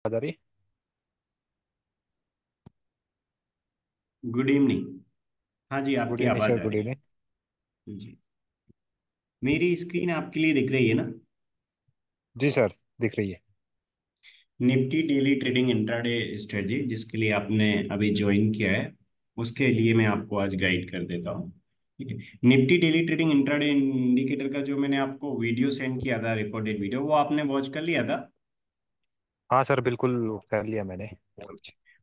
आजारी। Good evening. हाँ जी, good आपकी इवनिंग आवाज़ सर, आ गुड रही इवनिंग। है जी। मेरी स्क्रीन आपके लिए दिख रही है ना? जी सर, दिख रही है। Nifty daily trading intraday strategy जिसके लिए आपने अभी ज्वाइन किया है, उसके लिए मैं आपको आज गाइड कर देता हूँ। ठीक है। Nifty daily trading intraday indicator का जो मैंने आपको वीडियो सेंड किया था, रिकॉर्डेड वीडियो, वो आपने वॉच कर लिया था? हाँ सर, बिल्कुल कर लिया मैंने।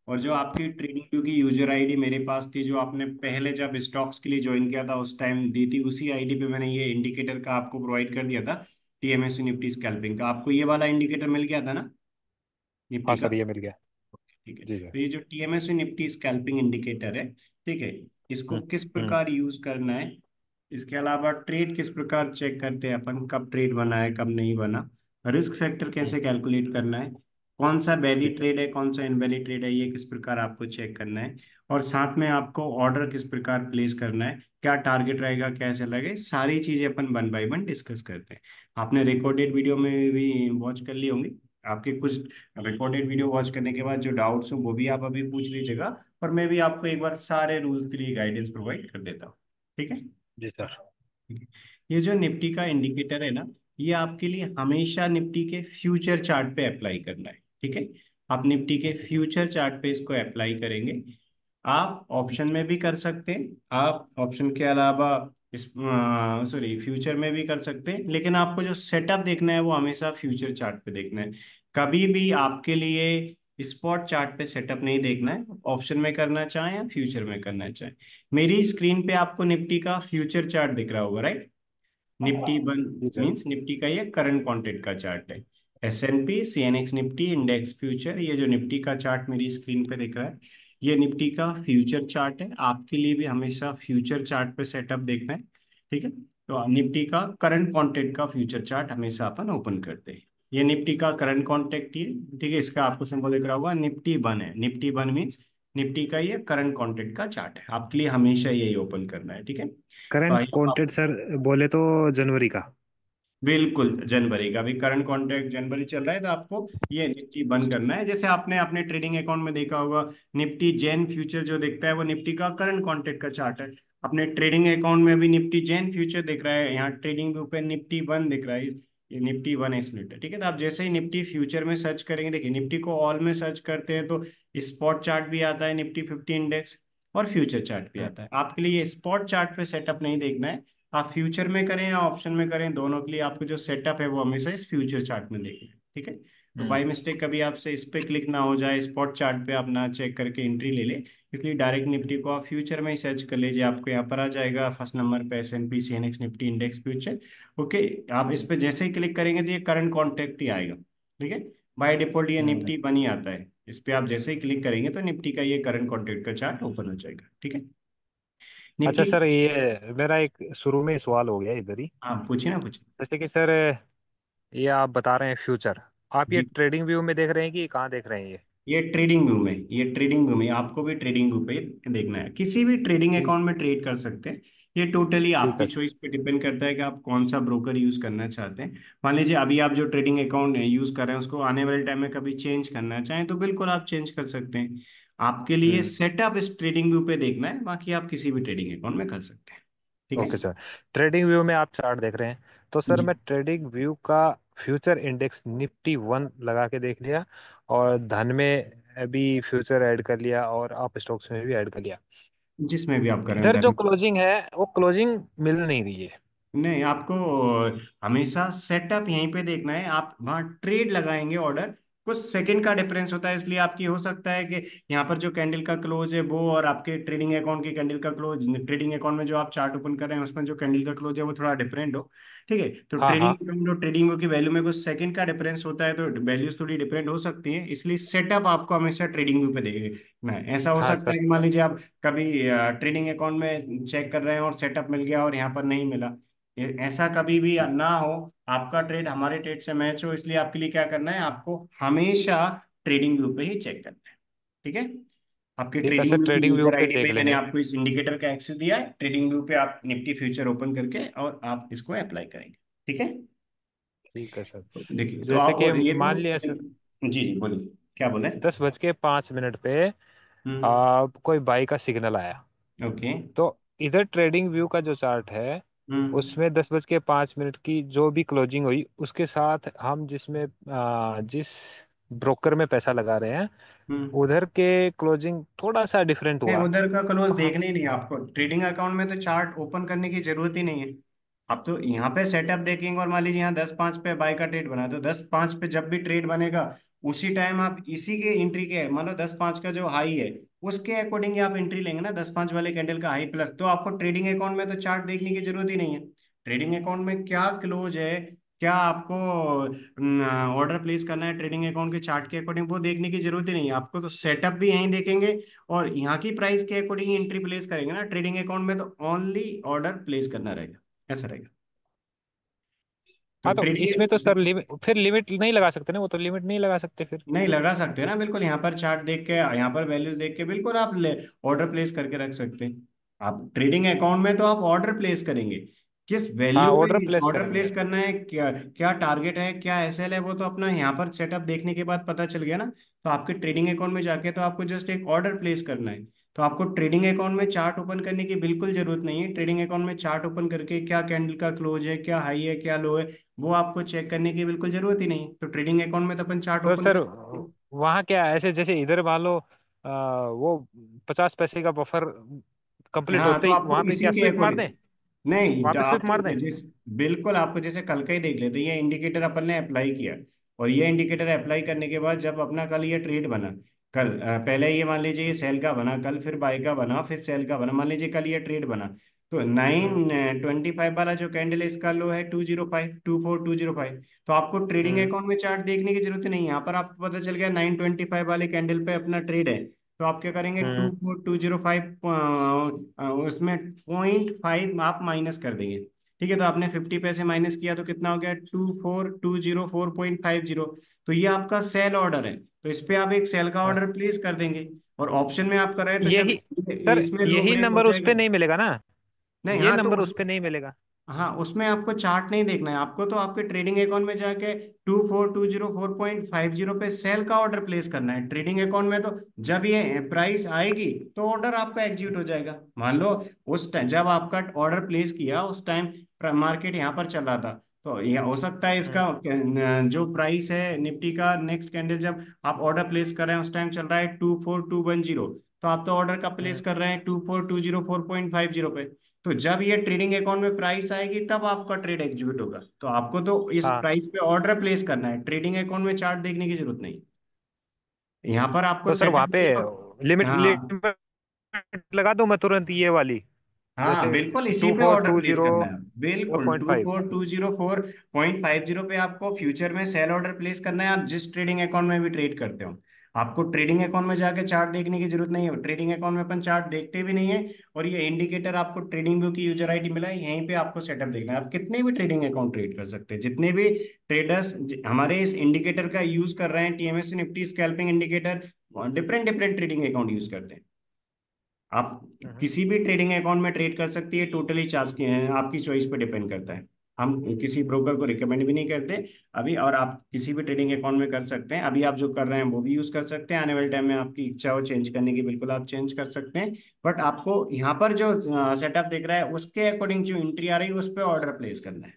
और जो आपकी ट्रेडिंग व्यू की यूजर आईडी मेरे पास थी, जो आपने पहले जब स्टॉक्स के लिए ज्वाइन किया था उस टाइम दी थी, उसी आईडी पे मैंने ये इंडिकेटर का आपको प्रोवाइड कर दिया था। टीएमएससी निफ्टी स्कैल्पिंग का आपको ये वाला इंडिकेटर मिल गया था ना, निफ्टी हाँ का? सर, ये मिल गया। ठीक है। जी तो सर। ये जो टीएमएससी निफ्टी स्कैल्पिंग इंडिकेटर है, ठीक है, इसको हम्म। किस हम्म। प्रकार यूज करना है, इसके अलावा ट्रेड किस प्रकार चेक करते हैं अपन, कब ट्रेड बना है कब नहीं बना, रिस्क फैक्टर हम्म। कैसे कैलकुलेट करना है, कौन सा वैली ठीक है। ट्रेड है कौन सा इनवैलिड ट्रेड है, ये किस प्रकार आपको चेक करना है, और साथ में आपको ऑर्डर किस प्रकार प्लेस करना है, क्या टारगेट रहेगा कैसे लगे, सारी चीजें अपन वन बाय वन डिस्कस करते हैं। आपने रिकॉर्डेड वीडियो में भी वॉच कर ली होंगी। आपके कुछ रिकॉर्डेड वीडियो वॉच करने के बाद जो डाउट्स हो वो भी आप अभी पूछ लीजिएगा, और मैं भी आपको एक बार सारे रूल्स के लिए गाइडेंस प्रोवाइड कर देता हूँ। ठीक है। जी सर। ठीक है। ये जो निफ्टी का इंडिकेटर है ना, ये आपके लिए हमेशा निफ्टी के फ्यूचर चार्ट पे अप्लाई करना है। ठीक है। आप निफ्टी के फ्यूचर चार्ट पे इसको अप्लाई करेंगे। आप ऑप्शन में भी कर सकते हैं, आप ऑप्शन के अलावा इस सॉरी फ्यूचर में भी कर सकते हैं, लेकिन आपको जो सेटअप देखना है वो हमेशा फ्यूचर चार्ट पे देखना है। कभी भी आपके लिए स्पॉट चार्ट पे सेटअप नहीं देखना है, ऑप्शन में करना चाहें या फ्यूचर में करना चाहें। मेरी स्क्रीन पे आपको निफ्टी का फ्यूचर चार्ट दिख रहा होगा, राइट? निफ्टी वन जी सर। मींस निफ्टी का ये करंट कॉन्टेक्ट का चार्ट है। S&P CNX Nifty index future, ये जो निफ्टी का चार्ट मेरी स्क्रीन पे दिख रहा है, ये निफ्टी का फ्यूचर चार्ट है। आपके लिए भी हमेशा फ्यूचर चार्ट पे सेटअप देखना है। ठीक है। तो निफ्टी का करंट कॉन्टेक्ट का फ्यूचर चार्ट हमेशा अपन ओपन करते हैं। ये निफ्टी का करंट कॉन्टेक्ट ही है। ठीक है, इसका आपको सिंबल दिख रहा होगा, निफ्टी वन है। निफ्टी वन मीन्स निफ्टी का ये करंट कॉन्टेक्ट का चार्ट है, आपके लिए हमेशा यही ओपन करना है। ठीक है। तो करंट आई होप कॉन्टेंट आप, सर बोले तो जनवरी का। बिल्कुल जनवरी का भी करंट कॉन्ट्रैक्ट जनवरी चल रहा है, तो आपको ये निफ्टी बंद करना है। जैसे आपने अपने ट्रेडिंग अकाउंट में देखा होगा, निफ्टी जेन फ्यूचर जो दिखता है वो निफ्टी का करंट कॉन्ट्रैक्ट का चार्ट है। अपने ट्रेडिंग अकाउंट में भी निफ्टी जेन फ्यूचर दिख रहा है, यहाँ ट्रेडिंग व्यू पे निफ्टी वन दिख रहा है, ये निफ्टी वन एक्सलेटर। ठीक है। तो आप जैसे ही निफ्टी फ्यूचर में सर्च करेंगे, देखिए निफ्टी को ऑल में सर्च करते हैं तो स्पॉट चार्ट भी आता है, निफ्टी 50 इंडेक्स, और फ्यूचर चार्ट भी हम्म। आता है। आपके लिए ये स्पॉट चार्ट पे सेटअप नहीं देखना है, आप फ्यूचर में करें या ऑप्शन में करें, दोनों के लिए आपको जो सेटअप है वो हमेशा इस फ्यूचर चार्ट में देखना है। ठीक है। तो हम्म। बाई मिस्टेक कभी आपसे इस पे क्लिक ना हो जाए, स्पॉट चार्ट पे आप ना चेक करके एंट्री ले ले, इसलिए डायरेक्ट निफ्टी को आप फ्यूचर में ही सर्च कर लीजिए। आपको यहाँ पर आ जाएगा फर्स्ट नंबर पे S&P CNX Nifty index future. Okay. आप इस पे जैसे ही क्लिक करेंगे तो ये करंट कॉन्ट्रैक्ट ही आएगा। ठीक है। बाय डिफॉल्ट ये हम्म। निफ्टी बन ही आता है, इस पे आप जैसे ही क्लिक करेंगे तो निफ्टी का ये करंट कॉन्ट्रैक्ट का चार्ट ओपन हो जाएगा। ठीक है। अच्छा निफ्टी, सर, ये मेरा एक शुरू में ही सवाल हो गया इधर ही। हाँ पूछिए ना, पूछिए। जैसे कि सर, ये आप बता रहे हैं फ्यूचर, आप ये जी, ट्रेडिंग व्यू में देख रहे हैं कि कहाँ देख रहे हैं ये? ये ट्रेडिंग व्यू में, ये ट्रेडिंग व्यू में आपको भी ट्रेडिंग व्यू पे देखना है। किसी भी ट्रेडिंग ठीक। अकाउंट में ट्रेड कर सकते हैं। ये टोटली ठीक आपकी है। चॉइस पे डिपेंड करता है कि आप कौन सा ब्रोकर यूज करना चाहते हैं। मान लीजिए अभी आप जो ट्रेडिंग अकाउंट यूज कर रहे हैं उसको आने वाले टाइम में कभी चेंज करना चाहें तो बिल्कुल आप चेंज कर सकते हैं। आपके लिए हम्म। सेटअप इस ट्रेडिंग व्यू पे देखना है, बाकी आप किसी भी ट्रेडिंग अकाउंट में कर सकते हैं। ठीक है ओके सर। ट्रेडिंग व्यू में आप चार्ट देख रहे हैं, तो सर जी। मैं ट्रेडिंग व्यू का फ्यूचर इंडेक्स निफ्टी वन लगा के देख लिया, और धन में भी फ्यूचर ऐड कर लिया, और आप स्टॉक्स में भी ऐड कर लिया। जिसमें भी आप करें इधर जो धन, क्लोजिंग है वो क्लोजिंग मिल नहीं रही है। नहीं आपको हमेशा सेटअप यहीं पे देखना है। आप वहाँ ट्रेड लगाएंगे ऑर्डर, कुछ सेकंड का डिफरेंस होता है, इसलिए आपकी हो सकता है कि यहाँ पर जो कैंडल का क्लोज है वो और आपके ट्रेडिंग अकाउंट की कैंडल का क्लोज, ट्रेडिंग अकाउंट में जो आप चार्ट ओपन कर रहे हैं उसमें जो कैंडल का क्लोज है वो थोड़ा डिफरेंट हो। ठीक है। तो हाँ ट्रेडिंग हाँ। अकाउंट और ट्रेडिंग की वैल्यू में कुछ सेकंड का डिफरेंस होता है, तो वैल्यूज थोड़ी डिफरेंट हो सकती है, इसलिए सेटअप आपको हमेशा ट्रेडिंग व्यू पे देखना है। ऐसा हो हाँ सकता है सर। कि मान लीजिए आप कभी ट्रेडिंग अकाउंट में चेक कर रहे हैं और सेटअप मिल गया और यहाँ पर नहीं मिला, ऐसा कभी भी ना हो। आपका ट्रेड हमारे ट्रेड से मैच हो, इसलिए आपके लिए क्या करना है, आपको हमेशा ट्रेडिंग व्यू पे ही चेक करना है। ठीक है। आपके ठीक है ट्रेडिंग सर, व्यू की ट्रेडिंग व्यू यूजर पे आईडी पे देख ही मैंने लेंगे। आपको इस इंडिकेटर का एक्सेस दिया है। ट्रेडिंग व्यू पे आप निफ्टी फ्यूचर ओपन करके और आप इसको अप्लाई करेंगे। ठीक है। ठीक है सर। देखिए तो जैसे आप, कि और ये तो, मान लिया सर, जी जी बोलिए। क्या बोले? 10:05 पे हम्म। कोई बाई का सिग्नल आया। ओके। तो इधर ट्रेडिंग व्यू का जो चार्ट है हम्म। उसमें 10:05 की जो भी क्लोजिंग हुई उसके साथ हम जिस ब्रोकर में पैसा लगा रहे हैं हम्म। उधर के क्लोजिंग थोड़ा सा डिफरेंट नहीं, हुआ। उधर का क्लोज तो देखना ही नहीं है आपको। ट्रेडिंग अकाउंट में तो चार्ट ओपन करने की जरूरत ही नहीं है। आप तो यहाँ पे सेटअप देखेंगे और मान लीजिए यहाँ 10-5 पे बाय का ट्रेड बना है, तो 10-5 पे जब भी ट्रेड बनेगा उसी टाइम आप इसी के एंट्री के, मान लो 10-5 का जो हाई है उसके अकॉर्डिंग ही आप एंट्री लेंगे ना, 10-5 वाले कैंडल का हाई प्लस, तो आपको ट्रेडिंग अकाउंट में तो चार्ट देखने की जरूरत ही नहीं है। ट्रेडिंग अकाउंट में क्या क्लोज है, क्या आपको ऑर्डर प्लेस करना है ट्रेडिंग अकाउंट के चार्ट के अकॉर्डिंग, वो देखने की जरूरत ही नहीं है आपको। तो सेटअप भी यहीं देखेंगे और यहाँ की प्राइस के अकॉर्डिंग एंट्री प्लेस करेंगे ना ट्रेडिंग अकाउंट में, तो ओनली ऑर्डर प्लेस करना रहेगा, ऐसा रहेगा। तो हाँ, तो इसमें तो सर ट्रेडिंग लिमिट, फिर लिमिट नहीं लगा सकते ना, वो तो लिमिट नहीं लगा सकते फिर। नहीं लगा सकते हैं ना, बिल्कुल यहाँ पर चार्ट देख के, यहाँ पर वैल्यूज देख के बिल्कुल आप ऑर्डर प्लेस करके रख सकते हैं। आप ट्रेडिंग अकाउंट में तो आप ऑर्डर प्लेस करेंगे, किस हाँ, वैल्यू ऑर्डर पे प्लेस ऑर्डर करेंगे। प्लेस करना है, क्या क्या टारगेट है, क्या एसएल है, वो तो अपना यहाँ पर सेटअप देखने के बाद पता चल गया ना। तो आपके ट्रेडिंग अकाउंट में जाके तो आपको जस्ट एक ऑर्डर प्लेस करना है। तो आपको ट्रेडिंग अकाउंट में चार्ट ओपन करने की बिल्कुल जरूरत नहीं है। ट्रेडिंग अकाउंट में चार्ट ओपन करके क्या कैंडल का क्लोज है, क्या हाई है, क्या लो है, वो आपको चेक करने की बिल्कुल जरूरत ही नहीं। तो ट्रेडिंग अकाउंट में तो अपन चार्ट तो ओपन सर कर। वहाँ क्या ऐसे, जैसे इधर मान लो वो 50 पैसे का बफर कंप्लीट हाँ, होते तो ही आपको वहाँ पे इसी क्या के स्विप मार अकॉर्डिंग, दें? नहीं वहाँ तो पे स्विप आपको मार दें? जिस, बिल्कुल आपको जैसे कल का ही देख लेते, ये इंडिकेटर अपन ने अप्लाई किया और ये इंडिकेटर अप्लाई करने के बाद जब अपना कल ये ट्रेड बना, कल पहले ये मान लीजिए ये सेल का बना, कल फिर बाय का बना, फिर सेल का बना, मान लीजिए कल ये ट्रेड बना, तो हम्म। 925 वाला जो कैंडल है इसका लो है 205, 24205। तो आपको ट्रेडिंग हम्म। अकाउंट में चार्ट देखने की जरूरत नहीं है, यहाँ पर आपको पता चल गया 925 वाले कैंडल पे अपना ट्रेड है। तो आप क्या करेंगे, हम्म। 24205 उसमें 0.5 आप माइनस कर देंगे। ठीक है, तो आपने 50 पैसे माइनस किया तो कितना हो गया, 24204.50। तो ये आपका सेल ऑर्डर है, तो इस पे आप एक सेल का हाँ। ऑर्डर प्लेस कर देंगे। और ऑप्शन में आप कर रहे हैं तो जब यही सर, इसमें लो यही ब्रेक हो नंबर उस जाएगा। पे नहीं मिलेगा ना? नहीं, ये हाँ तो नंबर उस, उस पे नहीं मिलेगा। हाँ उसमें आपको चार्ट नहीं देखना है, आपको तो आपके ट्रेडिंग अकाउंट में जाके 24204.50 पे सेल का ऑर्डर प्लेस करना है ट्रेडिंग अकाउंट में। तो जब ये प्राइस आएगी तो ऑर्डर आपका एग्जीक्यूट हो जाएगा। मान लो उस टाइम जब आपका ऑर्डर प्लेस किया उस टाइम मार्केट यहाँ पर चल रहा था, तो ये हो सकता है हम्म। इसका जो प्राइस है निफ्टी का नेक्स्ट कैंडल जब आप ऑर्डर प्लेस कर रहे हैं उस टाइम चल रहा है 24210, तो आप तो ऑर्डर का प्लेस हम्म। कर रहे हैं 24204.50 पे। तो जब ये ट्रेडिंग अकाउंट में प्राइस आएगी तब आपका ट्रेड एग्जीक्यूट होगा। तो आपको तो इस हाँ, प्राइस पे ऑर्डर प्लेस करना है, ट्रेडिंग अकाउंट में चार्ट देखने की जरूरत नहीं। यहाँ पर आपको तो सर वहाँ पे सेटअप, लिमिट हाँ लिमिट लगा दूं मैं तुरंत ये वाली, हाँ जैसे बिल्कुल इसी टू पे four order to place zero करना है, फोर बिल्कुल point two five four two zero four point five zero पे आपको फ्यूचर में सेल ऑर्डर प्लेस करना है। आप जिस ट्रेडिंग अकाउंट में भी ट्रेड करते हो, आपको ट्रेडिंग अकाउंट में जाके चार्ट देखने की जरूरत नहीं है। ट्रेडिंग अकाउंट में अपन चार्ट देखते भी नहीं है। और ये इंडिकेटर आपको ट्रेडिंग व्यू की यूजर आईडी मिला है, यहीं पे आपको सेटअप देखना है। आप कितने भी ट्रेडिंग अकाउंट ट्रेड कर सकते हैं, जितने भी ट्रेडर्स हमारे इस इंडिकेटर का यूज कर रहे हैं, TMS Nifty scalping indicator, different different trading account use करते हैं। आप किसी भी ट्रेडिंग अकाउंट में ट्रेड कर सकती है, टोटली चार्ज की आपकी चॉइस पे डिपेंड करता है। हम किसी ब्रोकर को रिकमेंड भी नहीं करते अभी, और आप किसी भी ट्रेडिंग अकाउंट में कर सकते हैं। अभी आप जो कर रहे हैं वो भी यूज कर सकते हैं, आने वाले टाइम में आपकी इच्छा हो चेंज करने की बिल्कुल आप चेंज कर सकते हैं। बट आपको यहाँ पर जो सेटअप दिख रहा है उसके अकॉर्डिंग जो एंट्री आ रही है उस पर ऑर्डर प्लेस करना है।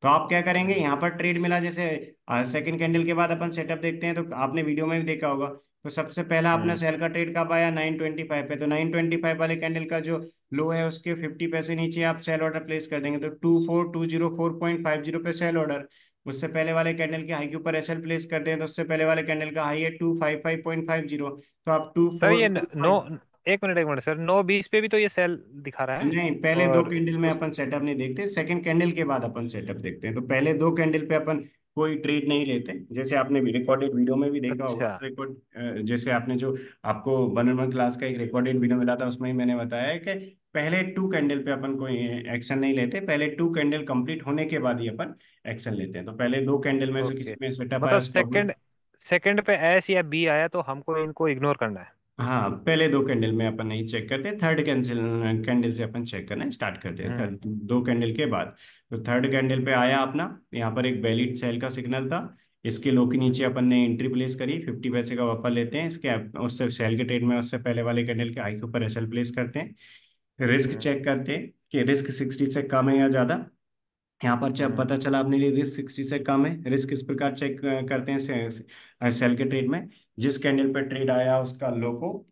तो आप क्या करेंगे, यहाँ पर ट्रेड मिला जैसे सेकंड कैंडल के बाद अपन सेटअप देखते हैं, तो आपने वीडियो में भी देखा होगा। तो सबसे पहला अपना हम्म। सेल का ट्रेड कब आया, 925 पे। तो 925 वाले कैंडल का जो लो है उसके 50 पैसे नीचे आप सेल ऑर्डर प्लेस कर देंगे, तो 24204.50 पे सेल ऑर्डर। उससे पहले वाले कैंडल के हाई के ऊपर एसएल प्लेस कर दें, तो उससे पहले वाले कैंडल का हाई है 255.50, तो आप टू सर फोर ये टू नो, फाइव एक मिनट सर, 9:20 पे भी तो ये सेल दिखा रहा है। नहीं, पहले दो और कैंडल में उस अपन सेटअप नहीं देखते, सेकंड कैंडल के बाद अपन सेटअप देखते हैं। तो पहले दो कैंडल पे अपन कोई ट्रेड नहीं लेते, जैसे आपने भी रिकॉर्डेड वीडियो में भी देखा होगा। अच्छा। रिकॉर्ड जैसे आपने जो, आपको 1-on-1 क्लास का एक रिकॉर्डेड वीडियो मिला था उसमें ही मैंने बताया है कि पहले टू कैंडल पे अपन कोई एक्शन नहीं लेते, पहले टू कैंडल कंप्लीट होने के बाद ही अपन एक्शन लेते हैं। तो पहले दो कैंडल में से ओके, किसी में सेटअप आया मतलब उसको अपन, सेकंड सेकंड पे एस या बी आया तो हमको इनको इग्नोर करना है? हाँ पहले दो कैंडल में अपन नहीं चेक करते, थर्ड कैंसिल कैंडल से अपन चेक करना स्टार्ट करते हैं, हम्म। थर्ड दो कैंडल के बाद। तो थर्ड कैंडल पे आया अपना, यहाँ पर एक वैलिड सेल का सिग्नल था, इसके लो के नीचे अपन ने एंट्री प्लेस करी, 50 पैसे का बफर लेते हैं इसके, उससे सेल के ट्रेड में उससे पहले वाले कैंडल के हाई के ऊपर एसएल प्लेस करते हैं। रिस्क हम्म। चेक करते हैं कि रिस्क 60 से कम है या ज़्यादा। यहाँ पर जब हम्म। पता चला अपने लिए रिस्क 60 से कम है, रिस्क इस प्रकार चेक करते हैं सेल के ट्रेड में, जिस कैंडल पर ट्रेड आया उसका लो को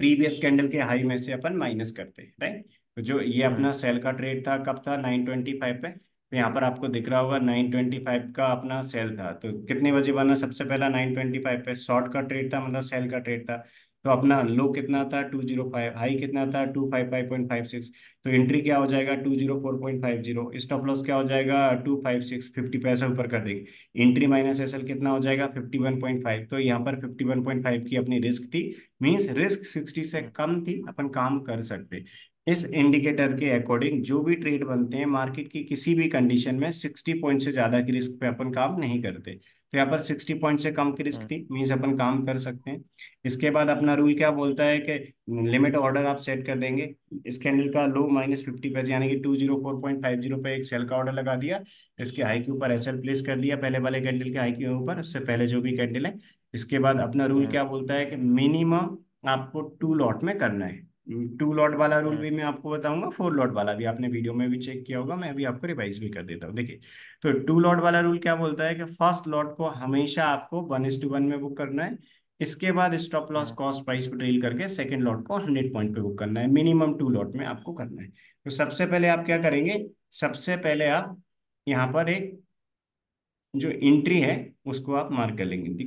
प्रीवियस कैंडल के हाई में से अपन माइनस करते हैं, राइट। तो जो ये हम्म। अपना सेल का ट्रेड था कब था, 9:25 पे, तो यहाँ पर आपको दिख रहा होगा 9:25 का अपना सेल था। तो कितने बजे बना, सबसे पहला 9:25 पे शॉर्ट का ट्रेड था, मतलब सेल का ट्रेड था। तो अपना लो कितना था 205, हाई कितना था 255.56। तो एंट्री क्या हो जाएगा 204.50, स्टॉप लॉस क्या हो जाएगा 256, 50 पैसा ऊपर कर देंगे। एंट्री माइनस एसएल कितना हो जाएगा 51.5। तो यहाँ पर 51.5 की अपनी रिस्क थी, मीन्स रिस्क 60 से हम्म। कम थी, अपन काम कर सकते। इस इंडिकेटर के अकॉर्डिंग जो भी ट्रेड बनते हैं मार्केट की किसी भी कंडीशन में 60 पॉइंट से ज्यादा की रिस्क पे अपन काम नहीं करते। तो यहाँ पर 60 पॉइंट से कम की रिस्क हम्म। थी, मीन्स अपन काम कर सकते हैं। इसके बाद अपना रूल क्या बोलता है कि लिमिट ऑर्डर आप सेट कर देंगे। इस कैंडल का लो -50 पैसे यानी कि 204.50 पे एक सेल का ऑर्डर लगा दिया। इसके हाई के ऊपर एसएल प्लेस कर दिया, पहले वाले कैंडल के हाई के ऊपर, उससे पहले जो भी कैंडल है। इसके बाद अपना रूल हम्म। क्या बोलता है कि मिनिमम आपको 2 लॉट में करना है। 2 लॉट वाला रूल हम्म। भी मैं आपको बताऊंगा, 4 लॉट वाला भी आपने वीडियो में भी चेक किया होगा, मैं अभी आपको रिवाइज भी कर देता हूँ, देखिए। तो 2 लॉट वाला रूल क्या बोलता है कि फर्स्ट लॉट को हमेशा आपको 1:1 में बुक करना है। इसके बाद स्टॉप लॉस हम्म। कॉस्ट प्राइस पे ड्रिल करके सेकंड लॉट को 100 पॉइंट पे बुक करना है, मिनिमम 2 लॉट में आपको करना है। तो सबसे पहले आप क्या करेंगे, सबसे पहले आप यहाँ पर एक जो एंट्री है उसको आप मार्क कर लेंगे।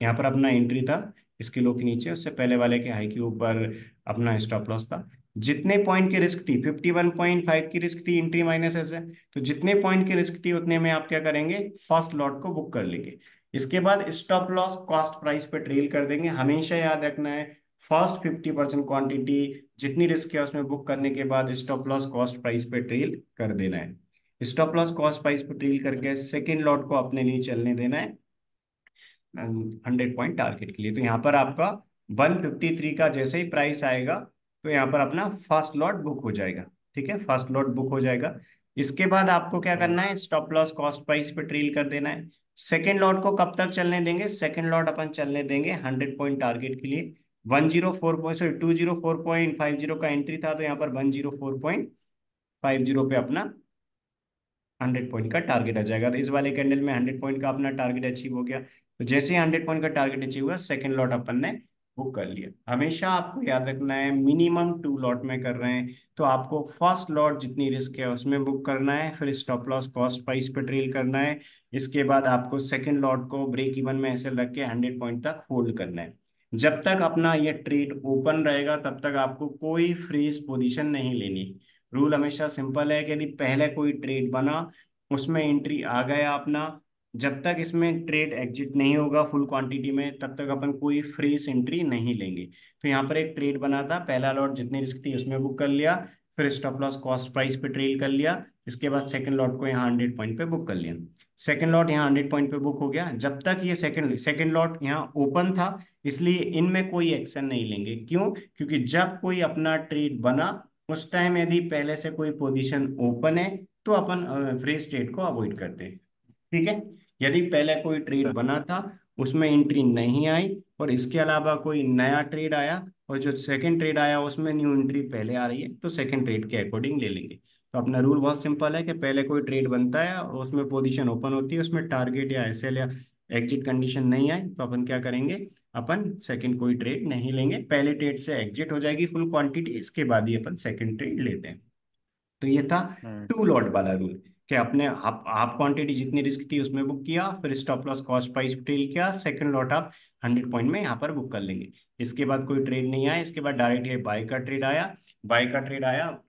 यहाँ पर अपना एंट्री था इसके लो के नीचे, उससे पहले वाले के हाई के ऊपर अपना स्टॉप लॉस था। जितने पॉइंट की रिस्क थी 51.5 की रिस्क थी, एंट्री माइनस एस है। तो जितने पॉइंट की रिस्क थी उतने में आप क्या करेंगे, फर्स्ट लॉट को बुक कर लेंगे। इसके बाद स्टॉप लॉस कॉस्ट प्राइस पे ट्रेल कर देंगे। हमेशा याद रखना है फर्स्ट 50% क्वांटिटी जितनी रिस्क है उसमें बुक करने के बाद स्टॉप लॉस कॉस्ट प्राइस पे ट्रेल कर देना है। स्टॉप लॉस कॉस्ट प्राइस पे ट्रेल करके सेकेंड लॉट को अपने लिए चलने देना है 100 पॉइंट टारगेट के लिए। तो यहाँ पर आपका 153 का जैसे ही प्राइस आएगा तो यहाँ पर अपना फर्स्ट लॉट बुक हो जाएगा। ठीक है, फर्स्ट लॉट बुक हो जाएगा। इसके बाद आपको क्या हम्म। करना है, स्टॉप लॉस कॉस्ट प्राइस पे ट्रेल कर देना है। सेकेंड लॉट को कब तक चलने देंगे, सेकेंड लॉट अपन चलने देंगे 100 पॉइंट टारगेट के लिए। 204.50 का एंट्री था, तो यहाँ पर 104.50 पे अपना 100 पॉइंट का टारगेट आ जाएगा। तो इस वाले कैंडल में 100 पॉइंट का अपना टारगेट अचीव हो गया। तो जैसे ही 100 पॉइंट का टारगेट अचीव हुआ सेकंड लॉट अपन ने बुक कर लिया। हमेशा आपको याद रखना है मिनिमम 2 लॉट में कर रहे हैं, तो आपको फर्स्ट लॉट जितनी रिस्क है उसमें बुक करना है, फिर स्टॉप लॉस कॉस्ट प्राइस पे ट्रेल करना है। इसके बाद आपको सेकंड लॉट को ब्रेक इवन में ऐसे रख के 100 पॉइंट तक होल्ड करना है। जब तक अपना ये ट्रेड ओपन रहेगा तब तक आपको कोई फ्रीज पोजीशन नहीं लेनी। रूल हमेशा सिंपल है कि यदि पहले कोई ट्रेड बना उसमें एंट्री आ गया अपना, जब तक इसमें ट्रेड एग्जिट नहीं होगा फुल क्वांटिटी में तब तक अपन कोई फ्रेश एंट्री नहीं लेंगे। तो यहाँ पर एक ट्रेड बना था, पहला लॉट जितनी रिस्क थी उसमें बुक कर लिया, फिर स्टॉप लॉस कॉस्ट प्राइस पे ट्रेड कर लिया। इसके बाद सेकंड लॉट को यहाँ 100 पॉइंट पे बुक कर लिया। सेकंड लॉट यहाँ 100 पॉइंट पे बुक हो गया। जब तक ये सेकंड सेकंड लॉट यहाँ ओपन था इसलिए इनमें कोई एक्शन नहीं लेंगे। क्यों, क्योंकि जब कोई अपना ट्रेड बना उस टाइम यदि पहले से कोई पोजीशन ओपन है तो अपन फ्रेश ट्रेड को अवॉइड करते हैं। ठीक है, यदि पहले कोई ट्रेड अच्छा। बना था उसमें एंट्री नहीं आई और इसके अलावा कोई नया ट्रेड आया और जो सेकंड ट्रेड आया उसमें न्यू एंट्री पहले आ रही है तो सेकंड ट्रेड के अकॉर्डिंग ले लेंगे। तो अपना रूल बहुत सिंपल है कि पहले कोई ट्रेड बनता है और उसमें पोजीशन ओपन होती है, उसमें टारगेट या एसएल या एग्जिट कंडीशन नहीं आए तो अपन क्या करेंगे, अपन सेकंड कोई ट्रेड नहीं लेंगे। पहले ट्रेड से एग्जिट हो जाएगी फुल क्वांटिटी, इसके बाद ही अपन सेकंड ट्रेड लेते हैं। तो ये था हम्म। 2 लॉट वाला रूल कि अपने आप हाफ क्वांटिटी जितनी रिस्क थी उसमें बुक किया, फिर stop loss cost price trail किया, सेकंड लॉट आप 100 पॉइंट में यहाँ पर बुक कर लेंगे। इसके बाद कोई ट्रेड नहीं आया, इसके बाद डायरेक्ट ये बाय का ट्रेड आया। बाय का ट्रेड आया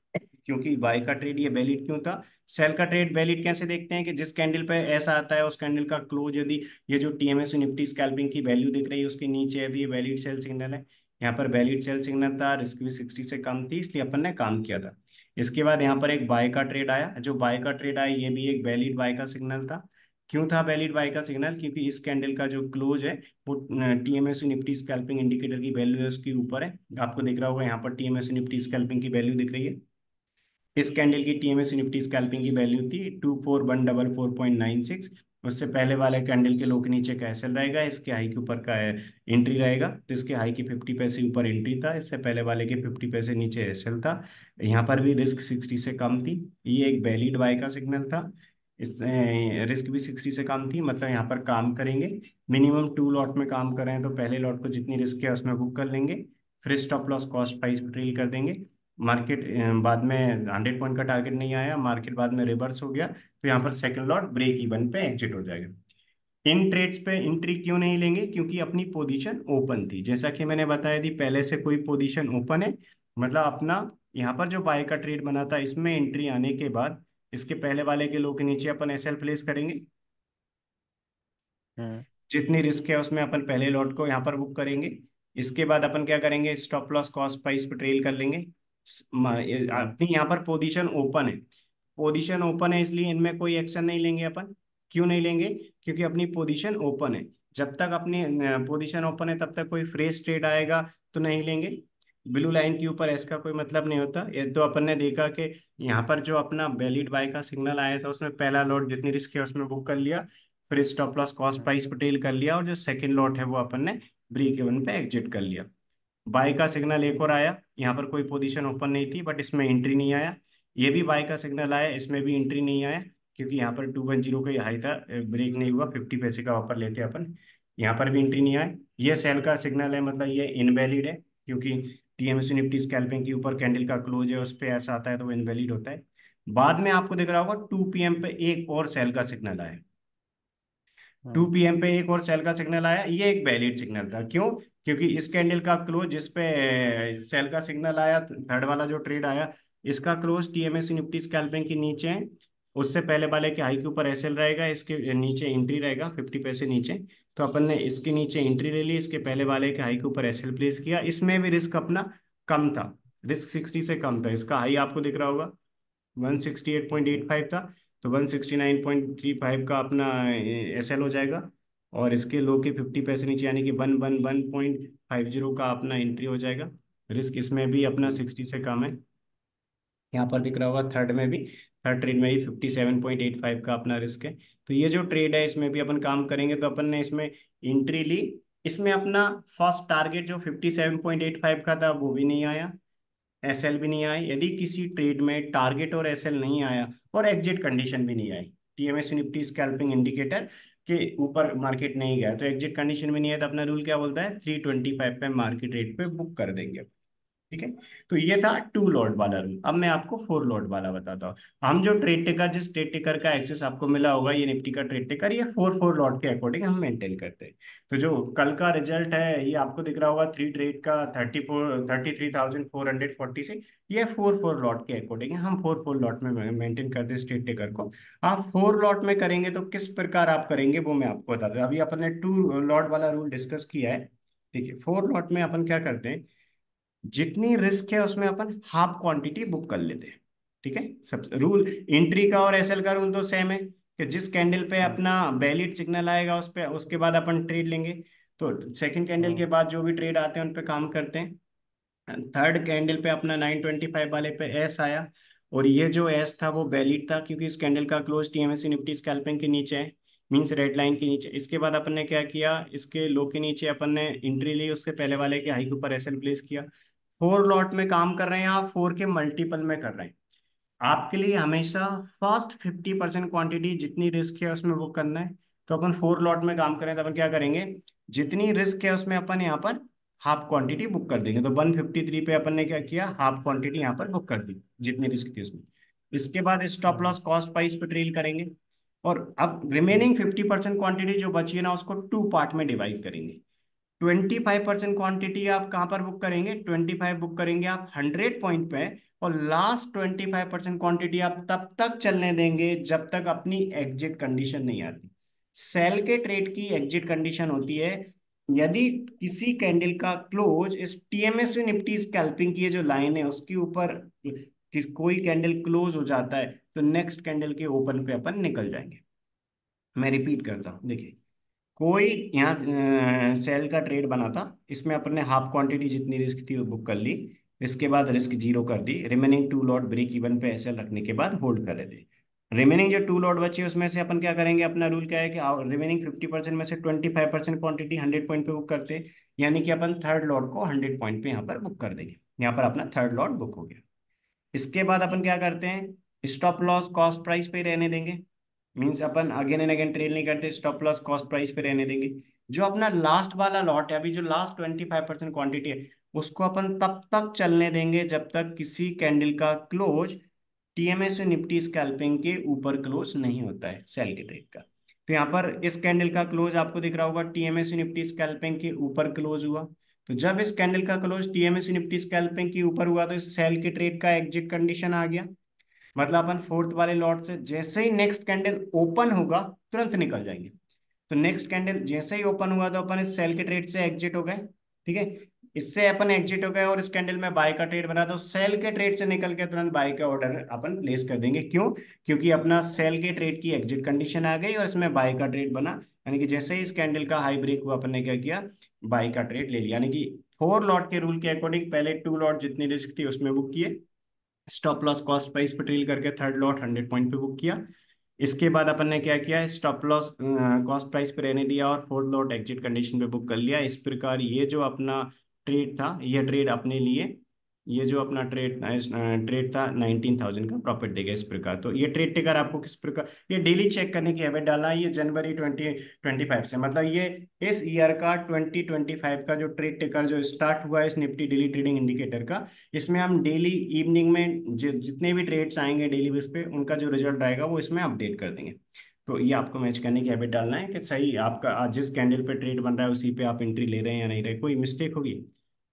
क्योंकि बाय का ट्रेड ये वैलिड क्यों था, सेल का ट्रेड वैलिड कैसे देखते हैं कि जिस कैंडल पे ऐसा आता है उस कैंडल का क्लोज यदि ये जो टीएमएस निफ्टी स्कैल्पिंग की वैल्यू दिख रही है उसके नीचे यदि ये वैलिड सेल सिग्नल है। यहाँ पर वैलिड सेल सिग्नल था, रिस्क भी 60 से कम थी इसलिए अपन ने काम किया था। इसके बाद यहाँ पर एक बाय का ट्रेड आया, जो बाय का ट्रेड आया ये भी एक वैलिड बाय का सिग्नल था। क्यों था वैलिड बाय का सिग्नल, क्योंकि इस कैंडल का जो क्लोज है वो टीएमएस निफ्टी स्कैल्पिंग इंडिकेटर की वैल्यू है उसके ऊपर है। आपको दिख रहा होगा यहाँ पर टीएमएस निफ्टी स्कैल्पिंग की वैल्यू दिख रही है। इस कैंडल की टीएमएस निफ्टी स्कैल्पिंग की वैल्यू थी 24144.96 उससे पहले वाले कैंडल के लो के नीचे का एसएल रहेगा, इसके हाई के ऊपर का एंट्री रहेगा। तो इसके हाई के 50 पैसे ऊपर एंट्री था, इससे पहले वाले के 50 पैसे नीचे एसएल था। यहाँ पर भी रिस्क 60 से कम थी, ये एक वैलिड बाय का सिग्नल था। इस रिस्क भी 60 से कम थी, मतलब यहाँ पर काम करेंगे। मिनिमम 2 लॉट में काम कर रहे हैं, तो पहले लॉट को जितनी रिस्क है उसमें बुक कर लेंगे, फिर स्टॉप लॉस कॉस्ट प्राइस पर ट्रेल कर देंगे। मार्केट बाद में 100 पॉइंट का टारगेट नहीं आया, मार्केट बाद में रिवर्स हो गया, तो यहाँ पर सेकंड लॉट ब्रेक इवन पे एग्जिट हो जाएगा। इन ट्रेड्स पे एंट्री क्यों नहीं लेंगे? क्योंकि अपनी पोजीशन ओपन थी, जैसा कि मैंने बताया थी, पहले से कोई पोजीशन ओपन है, मतलब अपना यहाँ पर जो बाय का ट्रेड बना था इसमें एंट्री आने के बाद इसके पहले वाले के लो के नीचे अपन एसएल प्लेस करेंगे। हम्म। जितनी रिस्क है उसमें अपन पहले लॉट को यहाँ पर बुक करेंगे। इसके बाद अपन क्या करेंगे, स्टॉप लॉस कॉस्ट प्राइस पे ट्रेल कर लेंगे। हम्म। अपनी यहाँ पर पोजीशन ओपन है, पोजीशन ओपन है इसलिए इनमें कोई एक्शन नहीं लेंगे अपन। क्यों नहीं लेंगे? क्योंकि अपनी पोजीशन ओपन है। जब तक अपनी पोजीशन ओपन है तब तक कोई फ्रेश ट्रेड आएगा तो नहीं लेंगे। ब्लू लाइन के ऊपर इसका कोई मतलब नहीं होता। ये तो अपन ने देखा कि यहाँ पर जो अपना वैलिड बाय का सिग्नल आया था उसमें पहला लॉट जितनी रिस्क है उसमें बुक कर लिया, फिर स्टॉप लॉस कॉस्ट हम्म। प्राइस पे ट्रेल कर लिया, और जो सेकंड लॉट है वो अपन ने ब्रेक इवन पे एग्जिट कर लिया। बाय का सिग्नल एक और आया, यहाँ पर कोई पोजीशन ओपन नहीं थी बट इसमें एंट्री नहीं आया। ये भी बाय का सिग्नल आया, इसमें भी एंट्री नहीं आया, क्योंकि यहाँ पर 210 का हाई था, ब्रेक नहीं हुआ, 50 पैसे का ऑफर लेते अपन। यहाँ पर भी एंट्री नहीं आया। ये सेल का सिग्नल है, मतलब ये इनवैलिड है, क्योंकि टीएमएससी निफ्टी स्कैल्पिंग के ऊपर कैंडल का क्लोज है उस पर ऐसा आता है तो वो इनवैलिड होता है। बाद में आपको दिख रहा होगा 2 PM पे एक और सेल का सिग्नल आया। To hmm. पीएम पे एक और सेल का सिग्नल आया, ये एक वैलिड सिग्नल था। क्यों? क्योंकि इस कैंडल का क्लोज जिस पे सेल का सिग्नल आया, थर्ड वाला जो ट्रेड आया, इसका क्लोज टीएमएस निफ्टी स्कैल्पिंग के नीचे है। उससे पहले वाले के हाई के ऊपर एसएल रहेगा, इसके नीचे एंट्री रहेगा 50 पैसे नीचे। तो अपन ने इसके नीचे एंट्री ले ली, इसके पहले वाले के हाई के ऊपर एसएल प्लेस किया। इसमें भी रिस्क अपना कम था, रिस्क 60 से कम था। इसका हाई आपको दिख रहा होगा 168.85 था, तो 169.35 का अपना एसएल हो जाएगा। और इसके लो के 50 पैसे नीचे यानी कि 111.50 का अपना एंट्री हो जाएगा। रिस्क इसमें भी अपना 60 से कम है। यहाँ पर दिख रहा होगा थर्ड में भी, थर्ड ट्रेड में भी 57.85 का अपना रिस्क है। तो ये जो ट्रेड है इसमें भी अपन काम करेंगे, तो अपन ने इसमें एंट्री ली। इसमें अपना फर्स्ट टारगेट जो 57.85 का था वो भी नहीं आया, एसएल भी नहीं आई। यदि किसी ट्रेड में टारगेट और एसएल नहीं आया और एग्जिट कंडीशन भी नहीं आई, टीएमएस निफ्टी स्कैल्पिंग इंडिकेटर के ऊपर मार्केट नहीं गया, तो एग्जिट कंडीशन भी नहीं है, तो अपना रूल क्या बोलता है, 325 पे मार्केट रेट पे बुक कर देंगे। ठीक है। तो ये था 2 लॉट वाला रूल। अब मैं आपको 4 लॉट वाला बताता हूँ। हम जो ट्रेड टेकर, जिस ट्रेड टेकर का एक्सेस आपको मिला होगा, ये निफ्टी का ट्रेड टेकर, ये 4 4 लॉट के अकॉर्डिंग हम मेंटेन करते हैं। तो जो कल का रिजल्ट है ये आपको दिख रहा होगा, 3 ट्रेड का 33,440 ये 4 4 लॉट के अकॉर्डिंग है। हम 4 4 लॉट में मेंटेन करते हैं इस ट्रेड टेकर को। आप 4 लॉट में करेंगे तो किस प्रकार आप करेंगे वो मैं आपको बताता हूँ। अभी अपन ने 2 लॉट वाला रूल डिस्कस किया है। देखिए 4 लॉट में अपन क्या करते हैं, जितनी रिस्क है उसमें अपन हाफ क्वांटिटी बुक कर लेते हैं। ठीक है। सब रूल, एंट्री का और एसएल का रूल तो सेम है, कि जिस कैंडल पे हम्म। अपना वैलिड सिग्नल आएगा उस पे, उसके बाद अपन ट्रेड लेंगे। तो सेकंड कैंडल के हम्म। बाद जो भी ट्रेड आते हैं उन पे काम करते हैं। थर्ड कैंडल पे अपना 925 वाले पे एस आया, और ये जो एस था वो वैलिड था, क्योंकि इस कैंडल का क्लोज टीएमएससी निफ्टी स्कैल्पिंग के नीचे है, मींस रेड लाइन के नीचे। इसके बाद अपन ने क्या किया, इसके लो के नीचे अपन ने एंट्री ली, उसके पहले वाले के हाई के ऊपर एसएल प्लेस किया। 4 लॉट में काम कर रहे हैं आप, 4 के मल्टीपल में कर रहे हैं। आपके लिए हमेशा फर्स्ट 50% क्वांटिटी जितनी रिस्क है उसमें वो करना है। तो अपन 4 लॉट में काम करें तो अपन क्या करेंगे, जितनी रिस्क है उसमें अपन यहाँ पर हाफ क्वांटिटी बुक कर देंगे। तो 153 पे अपन ने क्या किया, हाफ क्वांटिटी यहाँ पर बुक कर दी जितनी रिस्क थी उसमें। इसके बाद स्टॉप हम्म। लॉस कॉस्ट प्राइस पे ट्रेल करेंगे। और अब रिमेनिंग 50% क्वांटिटी जो बची है ना, उसको 2 पार्ट में डिवाइड करेंगे। 25% क्वांटिटी आप कहाँ पर बुक करेंगे, 25 बुक करेंगे आप 100 पॉइंट पे। और लास्ट 25% क्वांटिटी आप तब तक चलने देंगे जब तक अपनी एग्जिट कंडीशन नहीं आती। सेल के ट्रेड की एग्जिट कंडीशन होती है, यदि किसी कैंडल का क्लोज इस टीएमएस निफ्टी स्कैल्पिंग की ये जो लाइन है उसके ऊपर कोई कैंडल क्लोज हो जाता है, तो नेक्स्ट कैंडल के ओपन पे अपन निकल जाएंगे। मैं रिपीट करता हूँ, देखिए कोई यहाँ सेल का ट्रेड बना था, इसमें अपन ने हाफ क्वांटिटी जितनी रिस्क थी वो बुक कर ली। इसके बाद रिस्क जीरो कर दी, रिमेनिंग 2 लॉट ब्रेक इवन पे ऐसे रखने के बाद होल्ड कर रहे थे। रिमेनिंग जो टू लॉट बची उसमें से अपन क्या करेंगे, अपना रूल क्या है कि रिमेनिंग 50% में से 25% क्वांटिटी 100 पॉइंट पे बुक करते हैं, यानी कि अपन थर्ड लॉट को 100 पॉइंट पे यहाँ पर बुक कर देंगे। यहाँ पर अपना थर्ड लॉट बुक हो गया। इसके बाद अपन क्या करते हैं, स्टॉप लॉस कॉस्ट प्राइस पे रहने देंगे। Means upon again and again trade नहीं करते, स्टॉप लॉस कॉस्ट प्राइस पे रहने देंगे। जो अपना लास्ट वाला लॉट है, अभी जो लास्ट 25% क्वांटिटी है, उसको अपन तब तक चलने देंगे जब तक किसी कैंडल का क्लोज टीएमएस निफ्टी स्कैल्पिंग के ऊपर क्लोज नहीं होता है सेल के ट्रेड का। तो यहाँ पर इस कैंडल का क्लोज आपको दिख रहा होगा, टीएमएस निफ्टी स्कैल्पिंग के ऊपर क्लोज हुआ। तो जब इस कैंडल का क्लोज टीएमएस निफ्टी स्कैल्पिंग के ऊपर हुआ तो इस सेल के ट्रेड का एग्जिट कंडीशन आ गया। मतलब अपन फोर्थ वाले लॉट से जैसे ही नेक्स्ट कैंडल ओपन होगा तुरंत निकल जाएंगे। तो नेक्स्ट कैंडल जैसे ही ओपन हुआ तो अपन इस सेल के ट्रेड से एग्जिट हो गए। ठीक है, इससे अपन एग्जिट हो गए और इस कैंडल में बाय का ट्रेड बना, तो सेल के ट्रेड से निकल के तुरंत बाय का ऑर्डर अपन प्लेस कर देंगे। क्यों? क्योंकि अपना सेल के ट्रेड की एग्जिट कंडीशन आ गई और इसमें बाय का ट्रेड बना। यानी कि जैसे ही इस कैंडल का हाई ब्रेक हुआ अपन ने क्या किया, बाय का ट्रेड ले लिया। यानी कि फोर लॉट के रूल के अकॉर्डिंग पहले टू लॉट जितनी रिस्क थी उसमें बुक किए, स्टॉप लॉस कॉस्ट प्राइस पे ट्रेल करके थर्ड लॉट 100 पॉइंट पे बुक किया। इसके बाद अपन ने क्या किया, स्टॉप लॉस कॉस्ट प्राइस पे रहने दिया और फोर्थ लॉट एग्जिट कंडीशन पे बुक कर लिया। इस प्रकार ये जो अपना ट्रेड था, ये ट्रेड अपने लिए, ये जो अपना ट्रेड था 19,000 का प्रॉफिट देगा इस प्रकार। तो ये ट्रेड टेकर आपको किस प्रकार, ये डेली चेक करने की हैबिट डालना है। ये जनवरी 2025 से, मतलब ये इस ईयर का 2025 का जो ट्रेड टेकर जो स्टार्ट हुआ है इस निफ्टी डेली ट्रेडिंग इंडिकेटर का, इसमें हम डेली इवनिंग में जितने भी ट्रेड्स आएंगे डेली बेस पे उनका जो रिजल्ट आएगा वो इसमें अपडेट कर देंगे। तो ये आपको मैच करने की हैबिट डालना है कि सही आपका आज जिस कैंडल पे ट्रेड बन रहा है उसी पे आप एंट्री ले रहे हैं या नहीं रहे। कोई मिस्टेक होगी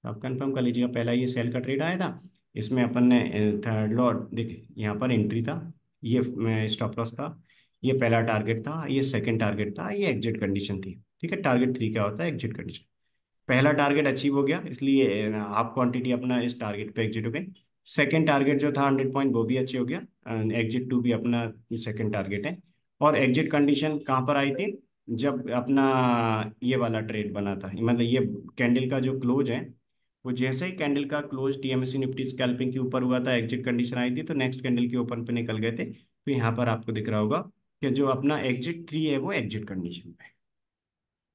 तो आप कंफर्म कर लीजिएगा। पहला ये सेल का ट्रेड आया था, इसमें अपन ने थर्ड लॉट देखिए यहाँ पर एंट्री था, ये स्टॉप लॉस था, ये पहला टारगेट था, ये सेकंड टारगेट था, ये एग्जिट कंडीशन थी। ठीक है, टारगेट 3 क्या होता है, एग्जिट कंडीशन। पहला टारगेट अचीव हो गया, इसलिए हाफ क्वांटिटी अपना इस टारगेट पे एग्जिट हो गई। सेकंड टारगेट जो था 100 पॉइंट वो भी अचीव हो गया, एग्जिट टू भी अपना सेकंड टारगेट है। और एग्जिट कंडीशन कहाँ पर आई थी, जब अपना ये वाला ट्रेड बना था, मतलब ये कैंडल का जो क्लोज है, वो जैसे ही कैंडल का क्लोज टीएमएसी निफ्टी स्कैल्पिंग के ऊपर हुआ था एग्जिट कंडीशन आई थी, तो नेक्स्ट कैंडल के ओपन पे निकल गए थे। तो यहाँ पर आपको दिख रहा होगा कि जो अपना एग्जिट 3 है वो एग्जिट कंडीशन पे।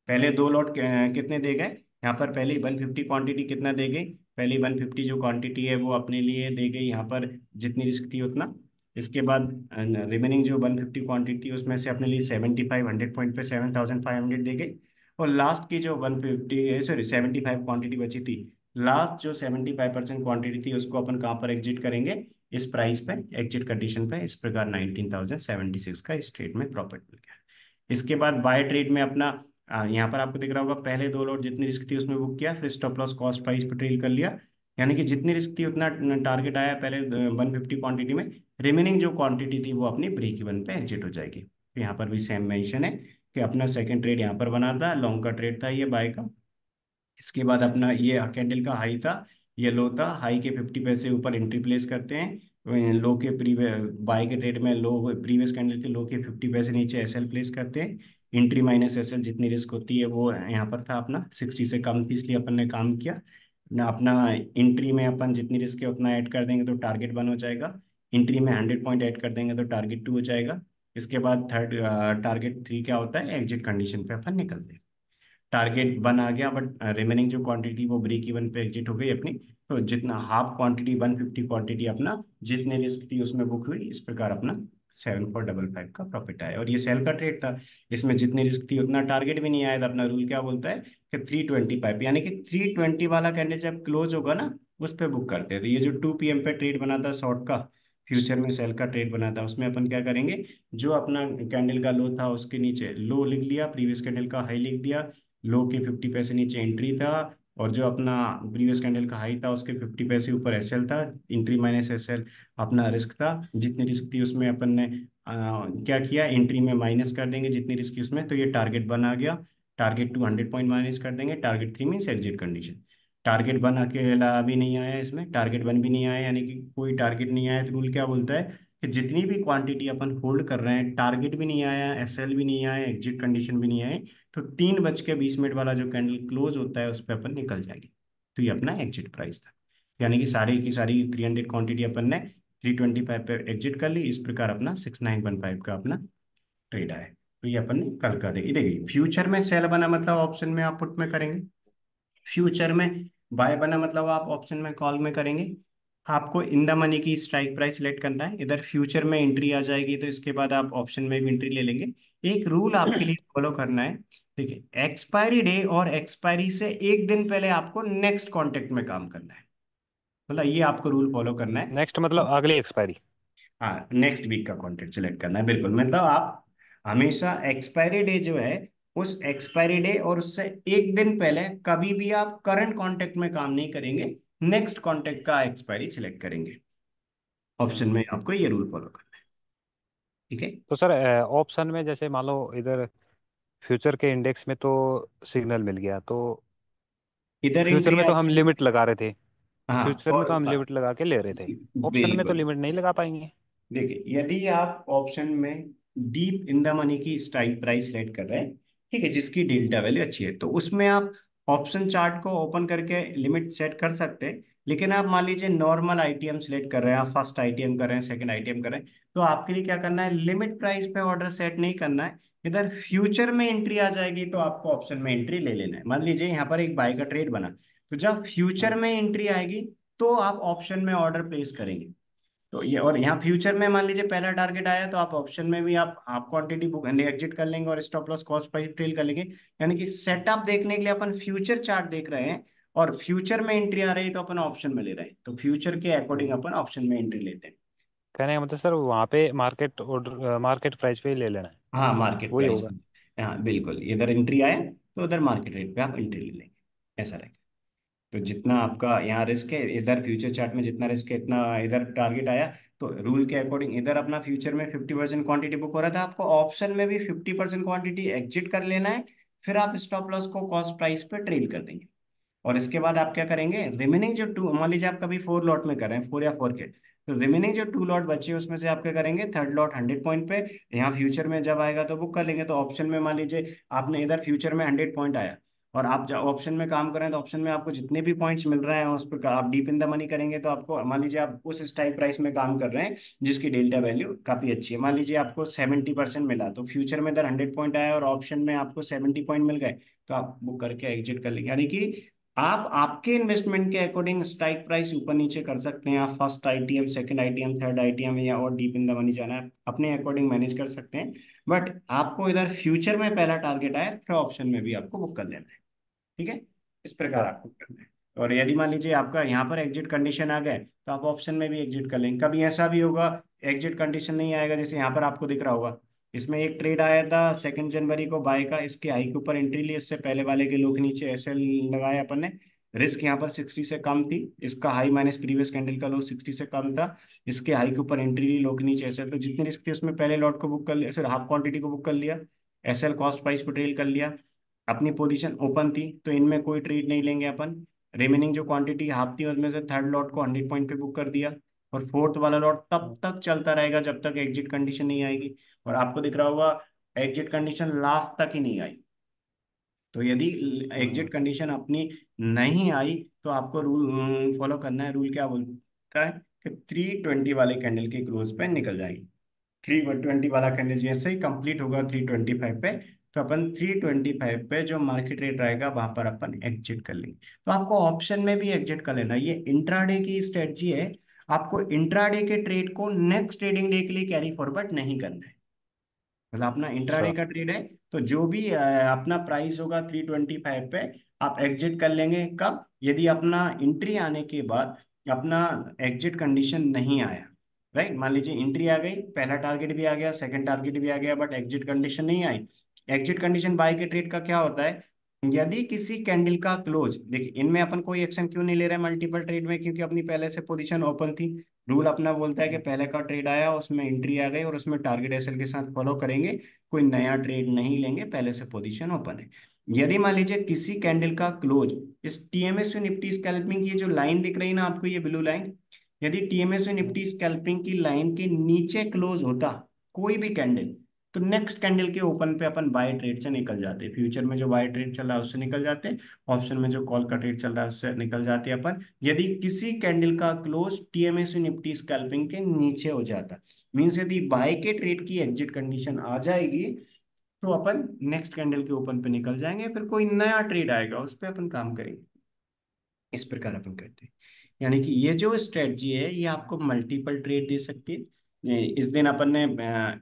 पहले दो लॉट कितने दे गए, यहाँ पर पहले 150 क्वांटिटी कितना दे गई, पहली 150 जो क्वांटिटी है वो अपने लिए दे गई यहाँ पर, जितनी रिस्क थी उतना। इसके बाद रिमेनिंग जो 150 क्वांटिटी थी उसमें से अपने लिए 75 100 पॉइंट पे 7,500 दे गई। और लास्ट की जो 150 सॉरी 75 क्वांटिटी बची थी, लास्ट जो 75% क्वांटिटी थी उसको अपन कहाँ पर एग्जिट करेंगे, इस प्राइस पे एग्जिट कंडीशन पे। इस प्रकार 19,076 का इस ट्रेड में प्रॉफिट मिल गया। इसके बाद बाय ट्रेड में अपना यहाँ पर आपको दिख रहा होगा, पहले दो लॉट जितनी रिस्क थी उसमें बुक किया, फिर स्टॉप लॉस कॉस्ट प्राइस पे ट्रेल कर लिया। यानी कि जितनी रिस्क थी उतना टारगेट आया पहले 150 क्वांटिटी में, रिमेनिंग जो क्वांटिटी थी वो अपनी ब्रेक इवन पे एग्जिट हो जाएगी। तो यहाँ पर भी सेम मेंशन है कि अपना सेकंड ट्रेड यहाँ पर बना था, लॉन्ग का ट्रेड था ये बाय का। इसके बाद अपना ये कैंडल का हाई था, ये लो था, हाई के 50 पैसे ऊपर एंट्री प्लेस करते हैं, लो के प्रीवियस बाय के ट्रेड में लो प्रीवियस कैंडल के लो के 50 पैसे नीचे एसएल प्लेस करते हैं। एंट्री माइनस एसएल जितनी रिस्क होती है वो यहाँ पर था अपना 60 से कम थी, इसलिए अपन ने काम किया ना। अपना एंट्री में अपन जितनी रिस्क है उतना ऐड कर देंगे तो टारगेट 1 हो जाएगा, एंट्री में 100 पॉइंट ऐड कर देंगे तो टारगेट 2 हो जाएगा। इसके बाद थर्ड टारगेट 3 क्या होता है, एग्जिट कंडीशन पे अपन निकलते हैं। टारगेट 1 आ गया बट रिमेनिंग जो क्वांटिटी वो ब्रेक इवन पे एग्जिट हो गई अपनी। तो जितना हाफ क्वांटिटी 150 क्वांटिटी अपना जितने रिस्क थी उसमें बुक हुई, इस प्रकार अपना 7,455 का प्रॉफिट आया। और ये सेल का ट्रेड था, इसमें जितनी रिस्क थी उतना टारगेट भी नहीं आया था। अपना रूल क्या बोलता है कि 325, यानी कि 320 वाला कैंडल जब क्लोज होगा ना उस पर बुक करते हैं। तो ये जो 2 PM पे ट्रेड बना था शॉर्ट का, फ्यूचर में सेल का ट्रेड बना था, उसमें अपन क्या करेंगे, जो अपना कैंडल का लो था उसके नीचे लो लिख लिया, प्रीवियस कैंडल का हाई लिख दिया, लो के 50 पैसे नीचे एंट्री था, और जो अपना प्रीवियस कैंडल का हाई था उसके 50 पैसे ऊपर एसएल था, एंट्री माइनस एसएल अपना रिस्क था। जितनी रिस्क थी उसमें अपन ने क्या किया, एंट्री में माइनस कर देंगे जितनी रिस्क थी उसमें, तो ये टारगेट बन आ गया। टारगेट 200 पॉइंट माइनस कर देंगे, target 3 means exit condition. Target 1 अकेला भी नहीं आया इसमें, टारगेट 1 भी नहीं आया, यानी कि कोई टारगेट नहीं आया। तो रूल क्या बोलता है कि जितनी भी क्वांटिटी अपन होल्ड कर रहे हैं, टारगेट भी नहीं आया, एसएल भी नहीं आया, एग्जिट कंडीशन भी नहीं आए, तो 3:20 वाला जो कैंडल क्लोज होता है उस पर अपन निकल जाएंगे। तो ये अपना एग्जिट प्राइस था। यानी कि सारी की सारी 300 क्वांटिटी अपन ने 325 पे एग्जिट कर ली। इस प्रकार अपना 6915 का अपना ट्रेड आया। तो ये अपन ने कल का देखिए, देखिए फ्यूचर में सेल बना मतलब ऑप्शन में आप पुट में करेंगे, फ्यूचर में बाय बना मतलब आप ऑप्शन में कॉल में करेंगे। आपको इन द मनी की स्ट्राइक प्राइस सेलेक्ट करना है, इधर फ्यूचर में एंट्री आ जाएगी तो इसके बाद आप ऑप्शन में भी एंट्री ले लेंगे। एक रूल आपके लिए फॉलो करना है, देखिए एक्सपायरी डे और एक्सपायरी से एक दिन पहले आपको नेक्स्ट कॉन्ट्रैक्ट में काम करना है, मतलब ये आपको रूल फॉलो करना है। नेक्स्ट मतलब अगली एक्सपायरी। हाँ, नेक्स्ट वीक का कॉन्ट्रैक्ट सेलेक्ट करना है, बिल्कुल। मतलब आप हमेशा एक्सपायरी डे जो है, उस एक्सपायरी डे और उससे एक दिन पहले कभी भी आप करंट कॉन्ट्रैक्ट में काम नहीं करेंगे, नेक्स्ट कॉन्ट्रैक्ट का एक्सपायरी सिलेक्ट करेंगे। ऑप्शन में आपको ये रूल फॉलो करना है, ठीक है। तो सर ऑप्शन में जैसे मान लो इधर फ्यूचर के इंडेक्स में तो सिग्नल मिल गया, तो इधर फ्यूचर एंट्री में आ तो हम गई। लिमिट लगा रहे थे, हाँ, फ्यूचर में और तो हम लिमिट लगा के ले रहे थे, ऑप्शन में तो बिल्कुल। लिमिट नहीं लगा पाएंगे। देखिए यदि आप ऑप्शन में डीप इन द मनी की स्ट्राइक प्राइस सेलेक्ट कर रहे हैं, ठीक है, जिसकी डेल्टा वैल्यू अच्छी है, तो उसमें आप ऑप्शन चार्ट को ओपन करके लिमिट सेट कर सकते हैं। लेकिन आप मान लीजिए नॉर्मल आईटीएम सेलेक्ट कर रहे हैं, आप फर्स्ट आईटीएम कर रहे हैं, सेकंड आईटीएम कर रहे हैं, तो आपके लिए क्या करना है, लिमिट प्राइस पे ऑर्डर सेट नहीं करना है। इधर फ्यूचर में एंट्री आ जाएगी तो आपको ऑप्शन में एंट्री ले लेना है। मान लीजिए यहाँ पर एक बाय का ट्रेड बना, तो जब फ्यूचर हम्म। में एंट्री आएगी तो आप ऑप्शन में ऑर्डर प्लेस करेंगे। तो ये, और यहाँ फ्यूचर में मान लीजिए पहला टारगेट आया तो आप ऑप्शन में भी आप क्वांटिटी बुक एग्जिट कर लेंगे और stop loss cost price trail कर लेंगे। यानी कि सेटअप देखने के लिए अपन फ्यूचर चार्ट देख रहे हैं, और फ्यूचर में एंट्री आ रही है तो अपन ऑप्शन में ले रहे हैं, तो फ्यूचर के अकॉर्डिंग हम्म। अपन ऑप्शन में एंट्री लेते हैं। कहने का मतलब सर वहाँ पे मार्केट ऑर्डर मार्केट प्राइस पे ही ले लेना है, हाँ, मार्केट वही प्राइस होगा। पे, हाँ बिल्कुल, इधर एंट्री आया तो उधर मार्केट रेट पे आप एंट्री ले लेंगे, ऐसा रहेगा। तो जितना आपका यहाँ रिस्क है, इधर फ्यूचर चार्ट में जितना रिस्क है इतना इधर टारगेट आया, तो रूल के अकॉर्डिंग इधर अपना फ्यूचर में 50% क्वांटिटी बुक हो रहा था, आपको ऑप्शन में भी 50% क्वांटिटी एग्जिट कर लेना है। फिर आप स्टॉप लॉस को कॉस्ट प्राइस पे ट्रेल कर देंगे। और इसके बाद आप क्या करेंगे, रिमेनिंग जो टू, मान लीजिए आप कभी 4 लॉट में कर रहे हैं, 4 या 4 के, तो रिमेनिंग जो 2 लॉट बचे हैं उसमें से आप क्या करेंगे, थर्ड लॉट 100 पॉइंट पे यहाँ फ्यूचर में जब आएगा तो बुक कर लेंगे। तो ऑप्शन में मान लीजिए आपने इधर फ्यूचर में 100 पॉइंट आया, और आप जब ऑप्शन में काम कर रहे हैं तो ऑप्शन में आपको जितने भी पॉइंट्स मिल रहे हैं उस पर आप डीप इन द मनी करेंगे, तो आपको मान लीजिए आप उस स्ट्राइक प्राइस में काम कर रहे हैं जिसकी डेल्टा वैल्यू काफी अच्छी है, मान लीजिए आपको 70% मिला, तो फ्यूचर में इधर 100 पॉइंट आया और ऑप्शन में आपको 70 पॉइंट मिल गए, तो आप बुक करके एग्जिट कर लेंगे। यानी कि आप आपके इन्वेस्टमेंट के अकॉर्डिंग स्ट्राइक प्राइस ऊपर नीचे कर सकते हैं। आप first ITM, second ITM, third ITM या और डीप इन द मनी जाना है, अपने अकॉर्डिंग मैनेज कर सकते हैं। बट आपको इधर फ्यूचर में पहला टारगेट आया, फिर ऑप्शन में भी आपको बुक कर लेना है, ठीक है। इस प्रकार अच्छा। आपको करना है। और यदि मान लीजिए आपका यहाँ पर एग्जिट कंडीशन आ गए तो आप ऑप्शन में भी एग्जिट कर लेंगे। कभी ऐसा भी होगा एग्जिट कंडीशन नहीं आएगा, जैसे यहाँ पर आपको दिख रहा होगा, इसमें एक ट्रेड आया था 2 जनवरी को बाय का, इसके हाई के ऊपर एंट्री ली, इससे पहले वाले के लो के नीचे ऐसे लगाया अपन ने। रिस्क यहाँ पर 60 से कम थी, इसका हाई माइनस प्रीवियस कैंडल का लो 60 से कम था, इसके हाई के ऊपर एंट्री ली, लो के नीचे ऐसे, तो जितनी रिस्क थी उसमें पहले लॉट को बुक कर लिया, फिर हाफ क्वांटिटी को बुक कर लिया, एसएल कॉस्ट प्राइस पर ट्रेल कर लिया। अपनी पोजीशन ओपन थी तो इनमें कोई ट्रेड नहीं लेंगे अपन। रिमेनिंग जो क्वांटिटी हाफ थी उसमें से थर्ड लॉट को 100 पॉइंट पे बुक कर दिया, और फोर्थ वाला लॉट तब तक चलता रहेगा जब तक एग्जिट कंडीशन नहीं आएगी। और आपको दिख रहा होगा एग्जिट कंडीशन लास्ट तक ही नहीं आई, तो यदि हम्म। एग्जिट कंडीशन अपनी नहीं आई तो आपको रूल फॉलो करना है। रूल क्या बोलता है कि 320 वाले कैंडल के क्लोज पे निकल जाएगी। 320 वाला कैंडल जैसे ही कंप्लीट होगा 325 पे, तो अपन 325 पे जो मार्केट रेट रहेगा वहां पर अपन एग्जिट कर लेंगे। तो आपको ऑप्शन में भी एग्जिट कर लेना, ये इंट्राडे की स्ट्रेटजी है। आपको इंट्राडे के ट्रेड को नेक्स्ट ट्रेडिंग डे के लिए कैरी फॉरवर्ड नहीं करना है। मतलब अपना इंट्राडे अच्छा। का ट्रेड है, तो जो भी अपना प्राइस होगा 325 पे, आप एग्जिट कर लेंगे कब, यदि अपना एंट्री आने के बाद अपना एग्जिट कंडीशन नहीं आया। राइट, मान लीजिए एंट्री आ गई, पहला टारगेट भी आ गया, सेकंड टारगेट भी आ गया, बट एग्जिट कंडीशन नहीं आई। एग्जिट कंडीशन बाय के ट्रेड का क्या होता है, यदि किसी कैंडल का क्लोज, देखिए इनमें अपन कोई एक्शन क्यों नहीं ले रहे मल्टीपल ट्रेड में, क्योंकि अपनी पहले से पोजीशन ओपन थी। रूल अपना बोलता है कि पहले का ट्रेड आया उसमें एंट्री आ गई और उसमें टारगेट एसएल के साथ फॉलो करेंगे, कोई नया ट्रेड नहीं लेंगे, पहले से पोजीशन ओपन है। यदि मान लीजिए किसी कैंडल का क्लोज, इस टीएमएस निफ्टी स्कैल्पिंग की जो लाइन दिख रही है ना आपको, ये ब्लू लाइन, यदि टीएमएस निफ्टी स्कैल्पिंग की लाइन के नीचे क्लोज होता कोई भी कैंडल, तो नेक्स्ट कैंडल के ओपन पे अपन बाय ट्रेड से निकल जाते हैं। फ्यूचर में जो बाय ट्रेड चल रहा है उससे निकल जाते हैं, ऑप्शन में जो कॉल का ट्रेड चल रहा है उससे निकल जाते हैं अपन, यदि किसी कैंडल का क्लोज टीएमएससी निफ्टी स्कैल्पिंग के नीचे हो जाता, मीन्स यदि बाय के ट्रेड की एग्जिट कंडीशन आ जाएगी, तो अपन नेक्स्ट कैंडल के ओपन पे निकल जाएंगे, फिर कोई नया ट्रेड आएगा उस पर अपन काम करेंगे। इस प्रकार अपन करते हैं। यानी कि ये जो स्ट्रेटजी है ये आपको मल्टीपल ट्रेड दे सकती है। इस दिन अपन ने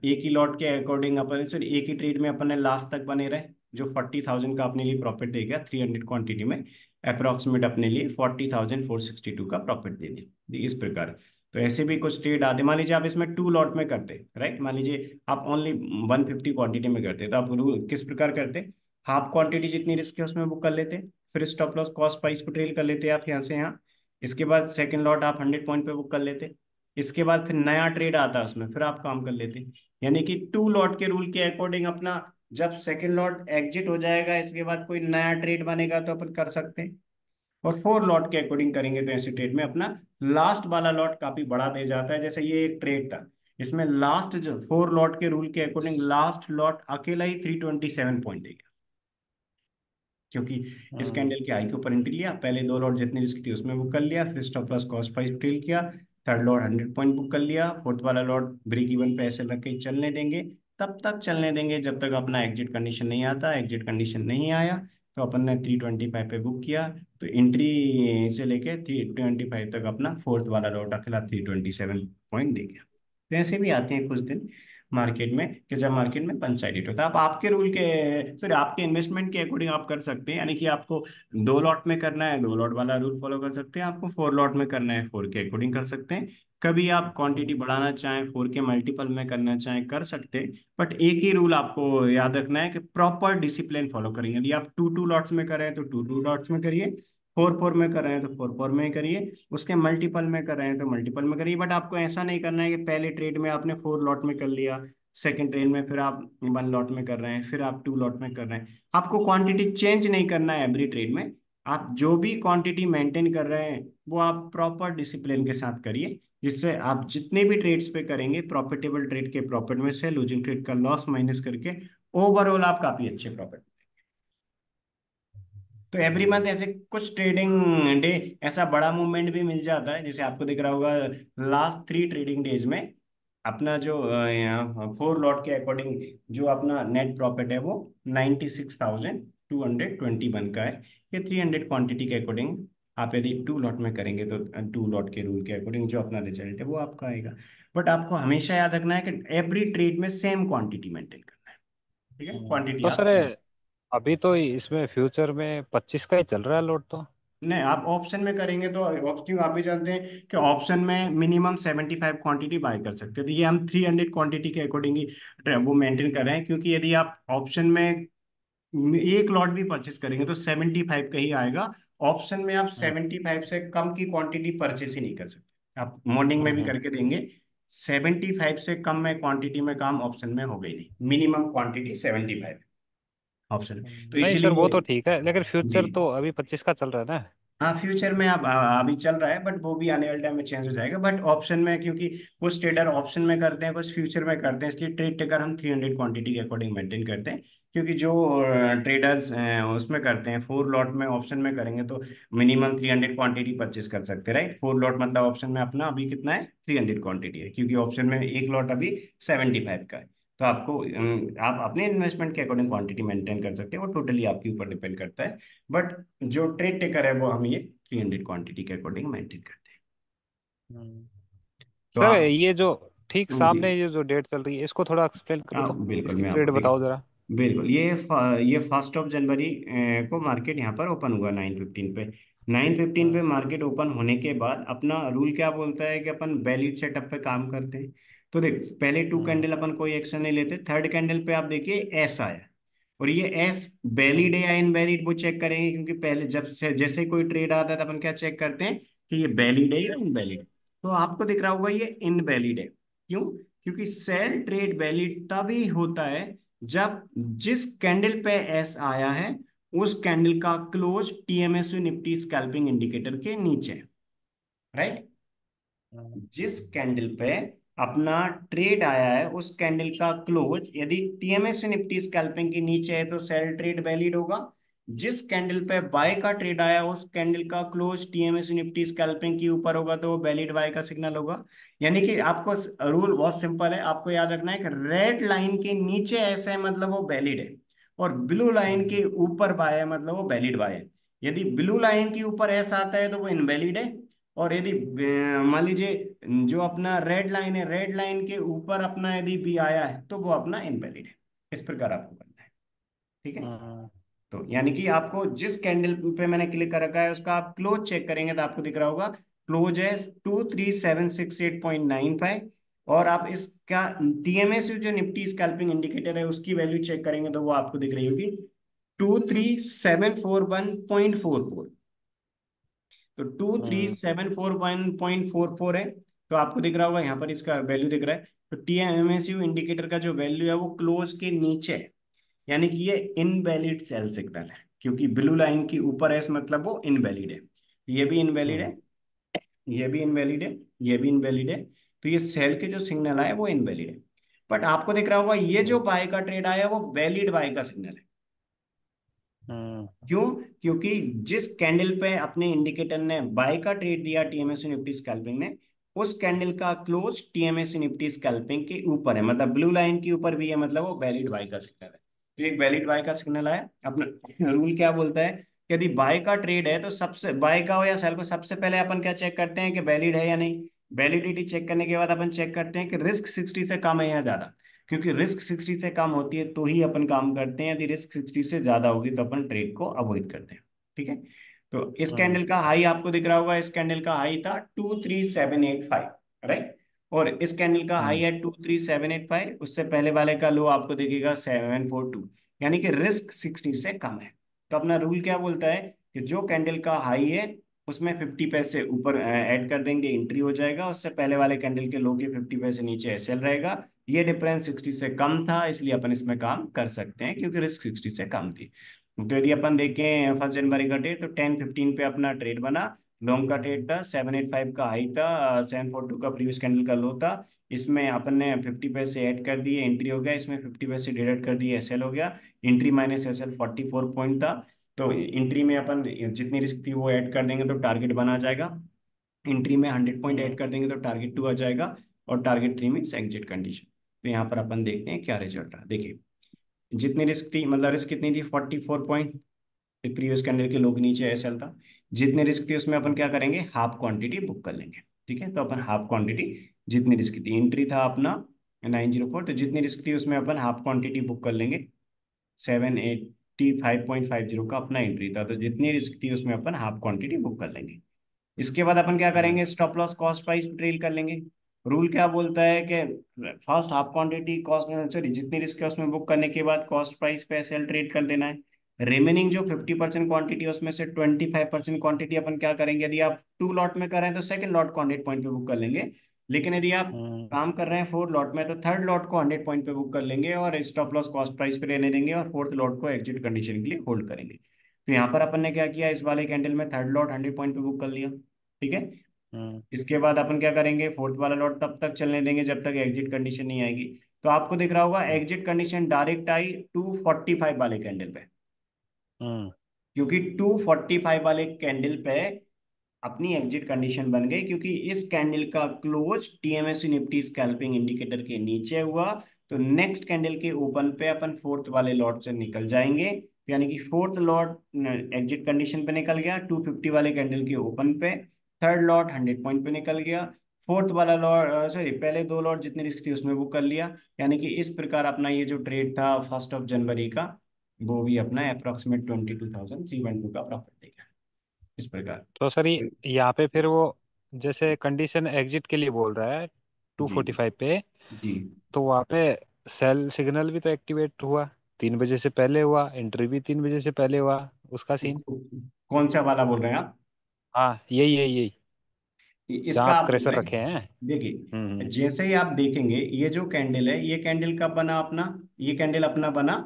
एक ही लॉट के अकॉर्डिंग अपन, सॉरी एक ही ट्रेड में अपन ने लास्ट तक बने रहे, जो 40,000 का अपने लिए प्रॉफिट दे गया, 300 क्वांटिटी में अप्रोक्सीमेट अपने लिए 40,462 का प्रॉफिट दे दिया, इस प्रकार। तो ऐसे भी कुछ ट्रेड आते, मान लीजिए आप इसमें 2 लॉट में करते, राइट, मान लीजिए आप ओनली 150 क्वांटिटी में करते, तो आप किस प्रकार करते, हाफ क्वांटिटी जितनी रिस्क है उसमें बुक कर लेते, फिर स्टॉप लॉस कॉस्ट प्राइस को ट्रेल कर लेते आप यहाँ से यहाँ, इसके बाद सेकंड लॉट आप 100 पॉइंट पे बुक कर लेते, इसके बाद फिर नया ट्रेड आता है उसमें फिर आप काम कर लेते। यानी कि 2 लॉट के रूल के अकॉर्डिंग अपना जब सेकंड लॉट एग्जिट हो जाएगा, इसके बाद कोई नया ट्रेड बनेगा तो अपन कर सकते हैं। और 4 लॉट के अकॉर्डिंग करेंगे तो ऐसे ट्रेड में अपना लास्ट वाला लॉट काफी बड़ा दे जाता है। जैसे ये एक ट्रेड था, इसमें लास्ट जो 4 लॉट के रूल के अकॉर्डिंग लास्ट लॉट अकेला ही 327 पॉइंट देगा, क्योंकि इस हम्म। कैंडल के हाई के ऊपर एंट्री लिया, पहले 2 लॉट जितनी रिस्क थी उसमें बुक कर लिया, फिर stop loss cost price trail किया, थर्ड लॉट 100 पॉइंट बुक कर लिया, फोर्थ वाला लॉट ब्रेक इवन पे ऐसे रख के चलने देंगे, तब तक चलने देंगे जब तक अपना एग्जिट कंडीशन नहीं आता। एग्जिट कंडीशन नहीं आया तो अपन ने 325 पे बुक किया, तो एंट्री से लेके 325 तक अपना फोर्थ वाला लॉट अकेला 327 पॉइंट दे गया। तो ऐसे भी आते हैं कुछ दिन मार्केट में, कि जब मार्केट में पंचायत होता है, आप आपके रूल के, सॉरी आपके इन्वेस्टमेंट के अकॉर्डिंग आप कर सकते हैं। यानी कि आपको 2 लॉट में करना है 2 लॉट वाला रूल फॉलो कर सकते हैं, आपको 4 लॉट में करना है 4 के अकॉर्डिंग कर सकते हैं। कभी आप क्वांटिटी बढ़ाना चाहें 4 के मल्टीपल में करना चाहें कर सकते हैं, बट एक ही रूल आपको याद रखना है कि प्रॉपर डिसिप्लिन फॉलो करेंगे। यदि आप 2 2 लॉट्स में कर रहे हैं तो 2 2 लॉट्स में करिए, 4 4 में कर रहे हैं तो 4 4 में करिए, उसके मल्टीपल में कर रहे हैं तो मल्टीपल में करिए। बट आपको ऐसा नहीं करना है कि पहले ट्रेड में आपने 4 लॉट में कर लिया, सेकंड ट्रेड में फिर आप 1 लॉट में कर रहे हैं, फिर आप 2 लॉट में कर रहे हैं। आपको क्वांटिटी चेंज नहीं करना है एवरी ट्रेड में, आप जो भी क्वांटिटी मेंटेन कर रहे हैं वो आप प्रॉपर डिसिप्लिन के साथ करिए, जिससे आप जितने भी ट्रेड्स पे करेंगे प्रॉफिटेबल ट्रेड के प्रॉफिट में से लूजिंग ट्रेड का लॉस माइनस करके ओवरऑल आप काफी अच्छे प्रॉफिट। तो एवरी मंथ ऐसे कुछ ट्रेडिंग डे ऐसा बड़ा मूवमेंट भी मिल जाता है, जैसे आपको दिख रहा होगा लास्ट 3 ट्रेडिंग डेज में अपना जो 4 लॉट के अकॉर्डिंग जो अपना नेट प्रॉफिट है वो 96,221 का है। ये 300 क्वांटिटी के अकॉर्डिंग आप यदि 2 लॉट में करेंगे तो 2 लॉट के रूल के अकॉर्डिंग जो अपना रिजल्ट है वो आपका आएगा। बट आपको हमेशा याद रखना है कि एवरी ट्रेड में सेम क्वांटिटी मेंटेन करना है, ठीक है, क्वांटिटी तो आप सर सेम। अभी तो इसमें फ्यूचर में 25 का ही चल रहा है लोड तो। नहीं, आप ऑप्शन में करेंगे तो ऑप्शन आप भी जानते हैं कि ऑप्शन में मिनिमम 75 क्वांटिटी बाय कर सकते हैं, तो ये हम 300 क्वांटिटी के अकॉर्डिंग ही वो मेंटेन कर रहे हैं, क्योंकि यदि आप ऑप्शन में एक लॉट भी परचेस करेंगे तो 75 का ही आएगा। ऑप्शन में आप हम्म। 75 से कम की क्वांटिटी परचेस ही नहीं कर सकते, आप मॉर्निंग में भी हम्म। करके देंगे, 75 से कम में क्वांटिटी में काम ऑप्शन में हो गई नहीं, मिनिमम क्वांटिटी 75 ऑप्शन, तो नहीं सर वो इसीलिए। तो ठीक है, लेकिन जी, फ्यूचर तो अभी 25 का चल रहा है ना। हाँ फ्यूचर में आप अभी चल रहा है, बट वो भी आने वाले टाइम में चेंज हो जाएगा। बट ऑप्शन में क्योंकि कुछ ट्रेडर ऑप्शन में करते हैं कुछ फ्यूचर में करते हैं, इसलिए ट्रेड टेकर हम 300 क्वांटिटी के अकॉर्डिंग मेंटेन करते हैं। क्योंकि जो ट्रेडर्स उसमें करते हैं 4 लॉट में ऑप्शन में करेंगे तो मिनिमम 300 क्वांटिटी परचेज कर सकते हैं, राइट। 4 लॉट मतलब ऑप्शन में अपना अभी कितना है 300 क्वांटिटी है, क्योंकि ऑप्शन में एक लॉट अभी 75 का है। तो आपको आप अपने इन्वेस्टमेंट के अकॉर्डिंग क्वांटिटी मेंटेन कर सकते हैं, वो टोटली आपके ऊपर डिपेंड करता है। बट जो ट्रेड टेकर है वो हम ये 300 क्वांटिटी के अकॉर्डिंग मेंटेन करते हैं। हम्म। तो सर आप। ये जो ठीक जी, सामने ये जो डेट चल रही है इसको थोड़ा एक्सप्लेन करो हाँ तो। बिल्कुल, इसकी मैं आपको ट्रेड देखिए, बताओ जरा। बिल्कुल ये 1 ऑफ जनवरी को मार्केट यहाँ पर ओपन हुआ 9:15 पे। 9:15 पे हाँ। मार्केट ओपन होने के बाद अपना रूल क्या बोलता है कि अपन वैलिड सेटअप पे काम करते हैं। तो देख, पहले 2 कैंडल अपन कोई एक्शन नहीं लेते, थर्ड कैंडल पे आप देखिए एस आया, और ये एस वैलिड है या इनवैलिड वो चेक करेंगे, क्योंकि पहले जब से जैसे ही कोई ट्रेड आता है तो अपन क्या चेक करते हैं कि ये वैलिड है या इनवैलिड। तो आपको दिख रहा होगा ये इनवैलिड है। क्यों? क्योंकि सेल ट्रेड वैलिड तभी होता है जब जिस कैंडल पे एस आया है उस कैंडल का क्लोज टीएमएसयू निफ्टी स्कैल्पिंग इंडिकेटर के नीचे, राइट। हाँ। जिस कैंडल पे अपना ट्रेड आया है उस कैंडल का क्लोज यदि टीएमएस निफ्टी स्कैल्पिंग के नीचे है तो सेल ट्रेड वैलिड होगा। जिस कैंडल पे बाय का ट्रेड आया उस कैंडल का क्लोज टीएमएस निफ्टी स्कैल्पिंग के ऊपर होगा तो वो वैलिड बाय का सिग्नल होगा। यानी कि आपको रूल बहुत सिंपल है, आपको याद रखना है कि रेड लाइन के नीचे ऐसा है मतलब वो वैलिड है, और ब्लू लाइन हम्म के ऊपर बाय है मतलब वो वैलिड बाय है। यदि ब्लू लाइन के ऊपर ऐसा आता है तो वो इनवैलिड है, और यदि मान लीजिए जो अपना रेड लाइन है, रेड लाइन के ऊपर अपना यदि भी आया है तो वो अपना इनवैलिड है। इस प्रकार आपको करना है, ठीक है। हम्म तो यानी कि आपको जिस कैंडल पे मैंने क्लिक कर रखा है उसका आप क्लोज चेक करेंगे तो आपको दिख रहा होगा क्लोज है 23,768.95, और आप इसका टीएमएस जो निफ्टी स्कैल्पिंग इंडिकेटर है उसकी वैल्यू चेक करेंगे तो वो आपको दिख रही होगी 23,741.44। तो two three hmm seven four one point four four है। तो आपको दिख रहा होगा यहाँ पर इसका वैल्यू दिख रहा है। तो टीएमएसयू इंडिकेटर का जो वैल्यू है वो क्लोज के नीचे है, यानी कि ये इनवैलिड सेल सिग्नल है, क्योंकि ब्लू लाइन के ऊपर है, इस मतलब वो इनवैलिड है। ये भी इनवैलिड हम्म है, ये भी इनवैलिड है, ये भी इनवैलिड है। तो ये सेल के जो सिग्नल आए वो इनवैलिड है। बट आपको दिख रहा होगा ये जो हम्म बाय का ट्रेड आया वो वैलिड बाय का सिग्नल है। हम्म क्यों? क्योंकि जिस कैंडल पे अपने इंडिकेटर ने बाय का ट्रेड दिया टीएमएस निफ्टी स्कैल्पिंग ने, उस कैंडल का क्लोज टीएमएस निफ्टी स्कैल्पिंग के ऊपर है, मतलब ब्लू लाइन के ऊपर भी है, मतलब वो वैलिड बाय का सिग्नल है। तो एक वैलिड बाय का सिग्नल आया। अपना रूल क्या बोलता है कि यदि बाय का ट्रेड है तो सबसे बाय का हो या सेल को सबसे पहले अपन क्या चेक करते हैं कि वैलिड है या नहीं। वैलिडिटी चेक करने के बाद अपन चेक करते हैं कि रिस्क 60 से कम है या ज्यादा, क्योंकि रिस्क 60 से कम होती है तो ही अपन काम करते हैं, यदि रिस्क 60 से ज्यादा होगी तो अपन ट्रेड को अवॉइड करते हैं, ठीक है। तो इस हम्म कैंडल का हाई आपको दिख रहा होगा, इस कैंडल का हाई था 23785, राइट। और इस कैंडल का हाई हम्म है 23785, उससे पहले वाले का लो आपको दिखेगा 742, यानी कि रिस्क 60 से कम है। तो अपना रूल क्या बोलता है कि जो कैंडल का हाई है उसमें 50 पैसे ऊपर ऐड कर देंगे, एंट्री हो जाएगा। उससे पहले वाले कैंडल के लो के 50 पैसे नीचे एसएल रहेगा। ये डिफरेंस 60 से कम था इसलिए अपन इसमें काम कर सकते हैं, क्योंकि रिस्क 60 से कम थी। तो यदि अपन देखें 1 जनवरी का ट्रेड तो 10:15 पे अपना ट्रेड बना। लॉन्ग का ट्रेड था 785 का हाई था, 742 का प्रीवियस कैंडल का लो था। इसमें अपन ने 50 पैसे ऐड कर दिए, एंट्री हो गया। इसमें 50 पैसे डिडक्ट कर दिए, एसएल हो गया। एंट्री माइनस एसएल 44 पॉइंट था। तो एंट्री में अपन जितनी रिस्क थी वो ऐड कर देंगे तो टारगेट बना जाएगा। एंट्री में 100 पॉइंट हम्म ऐड कर देंगे तो टारगेट 2 आ जाएगा। और टारगेट 3 में एग्जिट कंडीशन। तो यहाँ पर अपन देखते हैं क्या रिजल्ट रहा। देखिए जितनी रिस्क थी, मतलब रिस्क कितनी थी 44 पॉइंट, प्रीवियस कैंडल के लोग नीचे एसएल था। जितनी रिस्क थी उसमें अपन क्या करेंगे, हाफ क्वांटिटी बुक कर लेंगे, ठीक है। तो अपन हाफ क्वांटिटी, जितनी रिस्क थी, एंट्री था अपना 904, तो जितनी रिस्क थी उसमें अपन हाफ क्वांटिटी बुक कर लेंगे। 785.50 का अपना एंट्री था, तो जितनी रिस्क थी उसमें अपन हाफ क्वांटिटी बुक कर लेंगे। इसके बाद अपन क्या हम्म करेंगे, stop loss cost price trail कर लेंगे। रूल क्या बोलता है कि first half quantity cost, sorry जितनी रिस्क है उसमें बुक करने के बाद कॉस्ट प्राइस पे सेल ट्रेड कर देना है। रिमेनिंग जो 50% क्वांटिटी है उसमें से 25% क्वांटिटी अपन क्या करेंगे, यदि आप 2 लॉट में कर रहे हैं तो सेकंड लॉट को 100 पॉइंट पे बुक कर लेंगे। लेकिन यदि आप हम्म काम कर रहे हैं 4 लॉट में तो थर्ड लॉट को 100 पॉइंट पे बुक कर लेंगे और स्टॉप लॉस कॉस्ट प्राइस पे रहने देंगे, और फोर्थ लॉट को एग्जिट कंडीशन के लिए होल्ड करेंगे। तो यहाँ पर अपन ने क्या किया, इस वाले कैंडल में थर्ड लॉट 100 पॉइंट पे बुक कर लिया, ठीक है। हम्म इसके बाद अपन क्या करेंगे, फोर्थ वाला लॉट तब तक चलने देंगे जब तक एग्जिट कंडीशन नहीं आएगी। तो आपको दिख रहा होगा एग्जिट कंडीशन डायरेक्ट आई 245 वाले कैंडल पे, हम्म क्योंकि 245 वाले कैंडल पे अपनी एग्जिट कंडीशन बन गई, क्योंकि इस कैंडल का close TMS Nifty scalping indicator के नीचे हुआ। तो नेक्स्ट कैंडल के ओपन पे अपन फोर्थ वाले लॉट से निकल जाएंगे, यानी कि फोर्थ लॉट एग्जिट कंडीशन पे निकल गया 250 वाले कैंडल के ओपन पे। थर्ड लॉट 100 पॉइंट पे निकल गया। फोर्थ वाला लॉट, सॉरी पहले 2 लॉट जितनी रिस्क थी उसमें बुक कर लिया। यानी कि इस प्रकार अपना ये जो ट्रेड था 1 जनवरी का, वो भी अपना अप्रोक्सीमेट 22,312 का प्रॉफिट देगा, इस प्रकार। तो सर ये यहाँ पे फिर वो जैसे कंडीशन एग्जिट के लिए बोल रहा है टू जी फोर्टी फाइव पे, जी। तो वहाँ पे सेल सिग्नल भी तो एक्टिवेट हुआ, 3 बजे से पहले हुआ, एंट्री भी 3 बजे से पहले हुआ, उसका सीन। कौन सा वाला बोल रहे हैं आप? हाँ यही यही यही, जहाँ इसका आप आप देख क्रेसर रहे रखे हैं। हैं, देखिए हम्म जैसे ही आप देखेंगे ये जो कैंडल है, ये कैंडल कब बना अपना, ये कैंडल अपना बना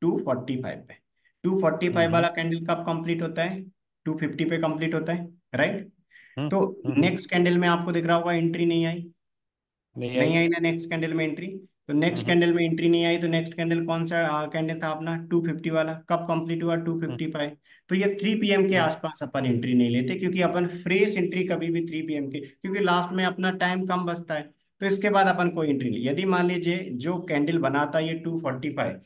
245 पे। 245 हम्म वाला कैंडल कब कंप्लीट होता है, 250 पे कंप्लीट होता है, राइट। हम्म तो हम्म नेक्स्ट कैंडल में आपको दिख रहा होगा एंट्री नहीं आई, नहीं नहीं आई। आई ना नेक्स्ट कैंडल में एंट्री। तो नेक्स्ट हम्म। कैंडल में एंट्री नहीं आई, तो नेक्स्ट कैंडल कौन सा कैंडल था अपना, 250 वाला, कब कंप्लीट हुआ, टू हम्म। फिफ्टी फाइव तो ये 3 PM के हम्म। आसपास अपन एंट्री नहीं लेते, क्योंकि अपन फ्रेश एंट्री कभी भी 3 PM के, क्योंकि लास्ट में अपना टाइम कम बचता है। तो इसके बाद अपन कोई एंट्री नहीं, यदि मान लीजिए जो कैंडल बनाता है ये 245,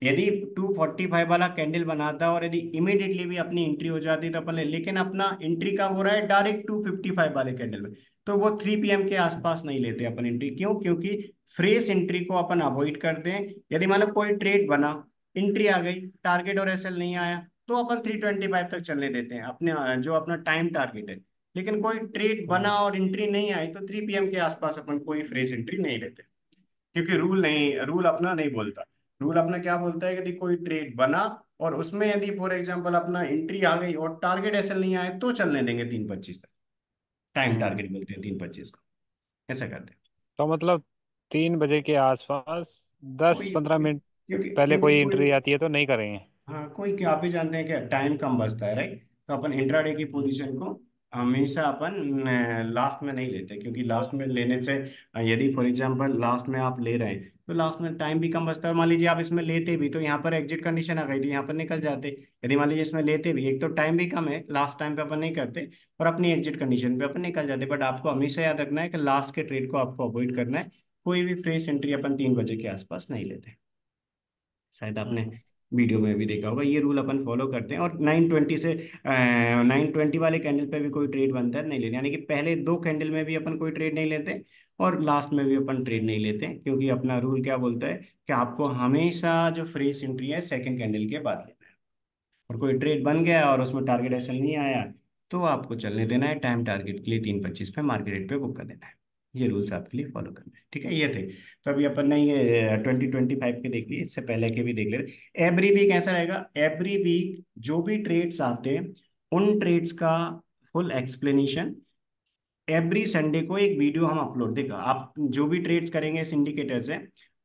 यदि 245 वाला कैंडल बनाता और यदि इमीडिएटली भी अपनी एंट्री हो जाती तो अपन लेकिन अपना एंट्री कब हो रहा है, डायरेक्ट 255 वाले कैंडल में, तो वो 3 PM के आसपास नहीं लेते अपन एंट्री। क्यों? क्योंकि फ्रेश एंट्री को अपन अवॉइड करते हैं। यदि मान लो कोई ट्रेड बना, एंट्री आ गई, टारगेट और एसएल नहीं आया, तो अपन 325 तक चलने देते हैं अपने जो अपना टाइम टारगेट है। लेकिन कोई ट्रेड हम्म। बना और एंट्री नहीं आई तो 3 PM के आसपास अपन कोई फ्रेश एंट्री नहीं लेते, क्योंकि रूल अपना नहीं बोलता। रूल अपना क्या बोलता है, यदि कोई ट्रेड बना और उसमें यदि फॉर एग्जांपल अपना एंट्री आ गई और टारगेट एसएल नहीं आए, तो चलने देंगे 325 तक। टाइम हम्म। टारगेट बोलते हैं 325 को, ऐसा करते हैं। तो मतलब 3 बजे के आसपास, दस कोई पंद्रह मिनट क्योंकि पहले क्योंकि कोई कोई एंट्री आती है तो नहीं करेंगे। हाँ कोई क्या, आप ही जानते हैं कि टाइम कम बचता है, राइट। तो अपन इंट्राडे की हम्म। पोजीशन को हमेशा अपन लास्ट में नहीं लेते, क्योंकि लास्ट में लेने से यदि फॉर एग्जांपल लास्ट में आप ले रहे हैं तो लास्ट में टाइम भी कम बचता है, और मान लीजिए आप इसमें लेते भी तो यहाँ पर एग्जिट कंडीशन आ गई थी, यहाँ पर निकल जाते। यदि मान लीजिए इसमें लेते भी, एक तो टाइम भी कम है, लास्ट टाइम पे अपन नहीं करते, और अपनी एग्जिट कंडीशन पे अपन निकल जाते। बट आपको हमेशा याद रखना है कि लास्ट के ट्रेड को आपको अवॉइड करना है। कोई भी फ्रेश एंट्री अपन 3 बजे के आसपास नहीं लेते। शायद आपने हम्म। वीडियो में भी देखा होगा, ये रूल अपन फॉलो करते हैं। और 920 से 920 वाले कैंडल पे भी कोई ट्रेड बनता है नहीं लेते, यानी कि पहले 2 कैंडल में भी अपन कोई ट्रेड नहीं लेते और लास्ट में भी अपन ट्रेड नहीं लेते, क्योंकि अपना रूल क्या बोलता है कि आपको हमेशा जो फ्रेश एंट्री है सेकंड कैंडल के बाद लेना है। और कोई ट्रेड बन गया और उसमें टारगेट ऐसा नहीं आया, तो आपको चलने देना है, टाइम टारगेट के लिए 325 पे मार्केट रेट पे बुक कर देना है। ये रूल्स आपके लिए फॉलो करना है, ठीक है। ये थे। तो अभी अपन ने ये 2025 के देख लिए, इससे पहले के भी देख लेते। एवरी वीक ऐसा रहेगा, एवरी वीक जो भी ट्रेड्स आते हैं उन ट्रेड्स का फुल एक्सप्लेनेशन एवरी संडे को एक वीडियो हम अपलोड, देखा आप जो भी ट्रेड्स करेंगे इस इंडिकेटर से,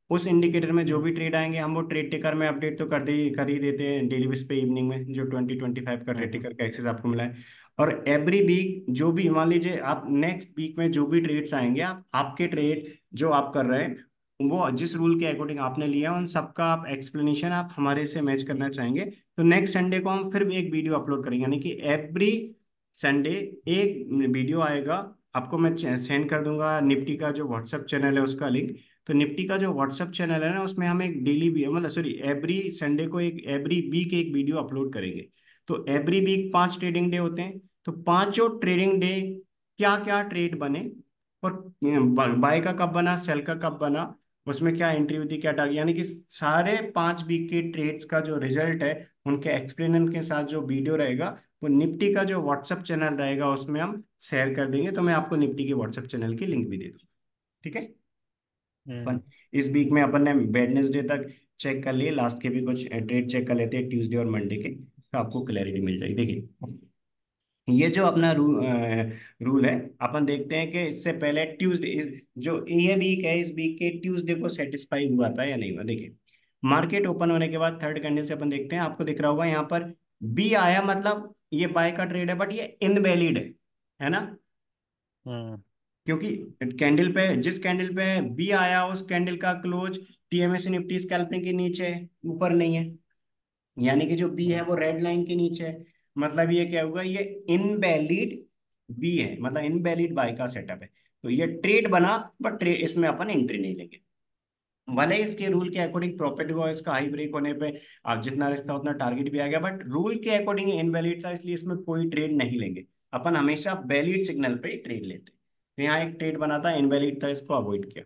उस इंडिकेटर में जो हम्म। भी ट्रेड आएंगे हम वो ट्रेड टेकर में अपडेट तो कर ही देते हैं डेली बेस पे, इवनिंग में जो 2025 का ट्रेड हम्म। टेकर का एक्सेस आपको मिला है। और एवरी वीक जो भी मान लीजिए आप नेक्स्ट वीक में जो भी ट्रेड्स आएंगे, आप आपके ट्रेड जो आप कर रहे हैं वो जिस रूल के अकॉर्डिंग आपने लिया उन सबका आप एक्सप्लेनेशन आप हमारे से मैच करना चाहेंगे, तो नेक्स्ट संडे को हम फिर भी एक वीडियो अपलोड करेंगे, यानी कि एवरी संडे एक वीडियो आएगा। आपको मैं सेंड कर दूंगा निफ्टी का जो व्हाट्सएप चैनल है उसका लिंक। तो निफ्टी का जो व्हाट्सएप चैनल है ना, उसमें हम एक डेली मतलब सॉरी एवरी संडे को एक एवरी वीक एक वीडियो अपलोड करेंगे। तो एवरी वीक 5 ट्रेडिंग डे होते हैं, तो पांचों ट्रेडिंग डे क्या क्या ट्रेड बने और बाय का कब बना, सेल का कब बना, उसमें क्या एंट्री हुई थी, क्या टारगेट, यानी कि सारे 5 वीक के ट्रेड्स का जो रिजल्ट है उनके एक्सप्लेनर के साथ जो वीडियो रहेगा, वो निफ्टी का जो व्हाट्सएप चैनल रहेगा उसमें हम शेयर कर देंगे। तो मैं आपको निफ्टी के व्हाट्सएप चैनल की लिंक भी दे दूँ, ठीक है। अपन हम्म। इस वीक में अपन ने वेडनेसडे तक चेक कर लिए, लास्ट के भी कुछ ट्रेड चेक कर लेते हैं ट्यूसडे और मंडे के, तो आपको क्लैरिटी मिल जाएगी। देखिए ये जो अपना रूल है, अपन देखते हैं कि इससे पहले ट्यूसडे जो ये वीक है, इस वीक के ट्यूसडे को सेटिस्फाई हुआ था या नहीं हुआ। देखिए मार्केट ओपन होने के बाद थर्ड कैंडल से अपन देखते हैं, आपको दिख रहा होगा यहाँ पर बी आया, मतलब ये बाय का ट्रेड है, बट ये इनवैलिड है ना, हम्म। क्योंकि कैंडल पे जिस कैंडल पे बी आया उस कैंडल का क्लोज टीएमएस निफ्टी स्कैल्पिंग के नीचे है, ऊपर नहीं है, यानी कि जो बी है हम्म। वो रेड लाइन के नीचे है। मतलब ये क्या होगा, ये इनवैलिड बी है, मतलब इनवैलिड बाय का सेटअप है। तो ये ट्रेड बना, बट ट्रेड इसमें अपन एंट्री नहीं लेंगे, भले ही इसके रूल के अकॉर्डिंग प्रॉफिट हुआ, इसका हाई ब्रेक होने पे आप जितना रिस्क था उतना टारगेट भी आ गया, बट रूल के अकॉर्डिंग इनवैलिड था, इसलिए इसमें कोई ट्रेड नहीं लेंगे। अपन हमेशा वैलिड सिग्नल पे ही ट्रेड लेते हैं। तो यहाँ एक ट्रेड बना था, इनवैलिड था, इसको अवॉइड किया।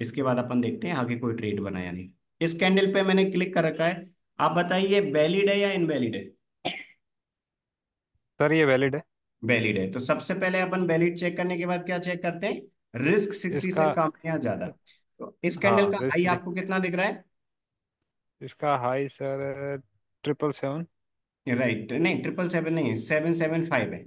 इसके बाद अपन देखते हैं आगे कोई ट्रेड बना या नहीं। इस कैंडल पे मैंने क्लिक कर रखा है, आप बताइए वैलिड है या इनवैलिड है। सर ये वैलिड है। वैलिड है, तो सबसे पहले अपन वैलिड चेक करने के बाद क्या चेक करते हैं, रिस्क 60 से इसका, कम है या ज्यादा। तो इस कैंडल हाँ का हाई रिस्क देख, आपको कितना दिख रहा है, इसका हाई सर 777। राइट, नहीं 777 नहीं है, 775 है,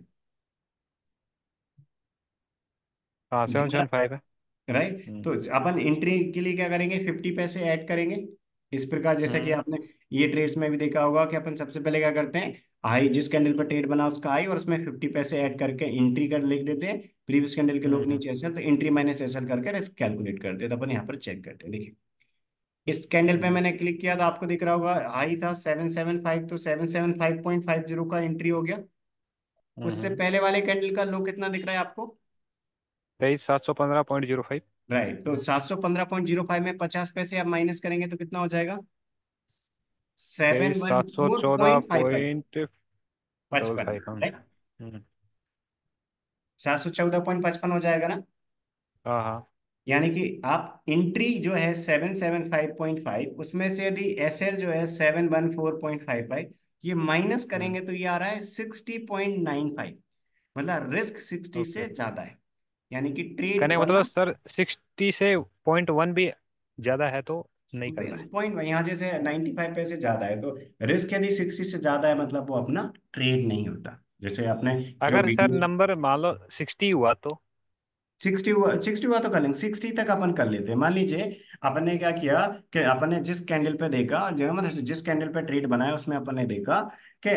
हाँ दिख सेवन रहा सेवन फाइव है। है, राइट। हम्म। तो अपन एंट्री के लिए क्या करेंगे, 50 पैसे ऐड करेंगे। इस प्रकार जैसे कि हम्म। आपने ये ट्रेड्स में भी देखा होगा कि अपन सबसे पहले क्या करते हैं, हाई जिस कैंडल पर ट्रेड बना उसका हाई, और उसमें 50 पैसे ऐड करके एंट्री कर लिख देते हैं, प्रीवियस कैंडल के लोग हम्म। नीचे एसएल, तो एंट्री माइनस एसएल करके रिस्क कैलकुलेट करते हैं। तो अपन यहाँ पर चेक करते हैं, देखिए इस कैंडल पे हम्म। मैंने क्लिक किया तो आपको दिख रहा होगा हाई था 775, तो 775.50 का एंट्री हो गया। उससे हम्म। पहले वाले कैंडल का लो कितना दिख रहा है आपको? 23,715.05। राइट, तो 715.05 में 50 पैसे आप माइनस करेंगे तो कितना हो जाएगा? तेईस सेवन वन सात सौ फोर चौदह point five five point double पचपन फाइव राइट, हम्म। 714.55 हो जाएगा ना। हाँ हाँ। यानी कि आप एंट्री जो है 775.5, उसमें से यदि एसएल जो है 714.55, ये माइनस हम्म। करेंगे तो ये आ रहा है 60.95। मतलब रिस्क 60 ओके। से ज्यादा है, यानी कि ट्रेड कहने का मतलब बना। सर 60 से 0.1 भी ज्यादा है तो नहीं करना है। पॉइंट यहाँ जैसे 95 पैसे ज्यादा है, तो रिस्क यदि 60 से ज्यादा है मतलब वो अपना ट्रेड नहीं होता। जैसे आपने जो अगर सर वीडियो नंबर मान लो 60 हुआ तो? 60 हुआ तो कर लेंगे, 60 तक अपन कर लेते हैं। मान लीजिए अपन ने क्या किया कि अपन ने जिस कैंडल पे देखा, जो मतलब जिस कैंडल पे ट्रेड बनाया उसमें अपन ने देखा कि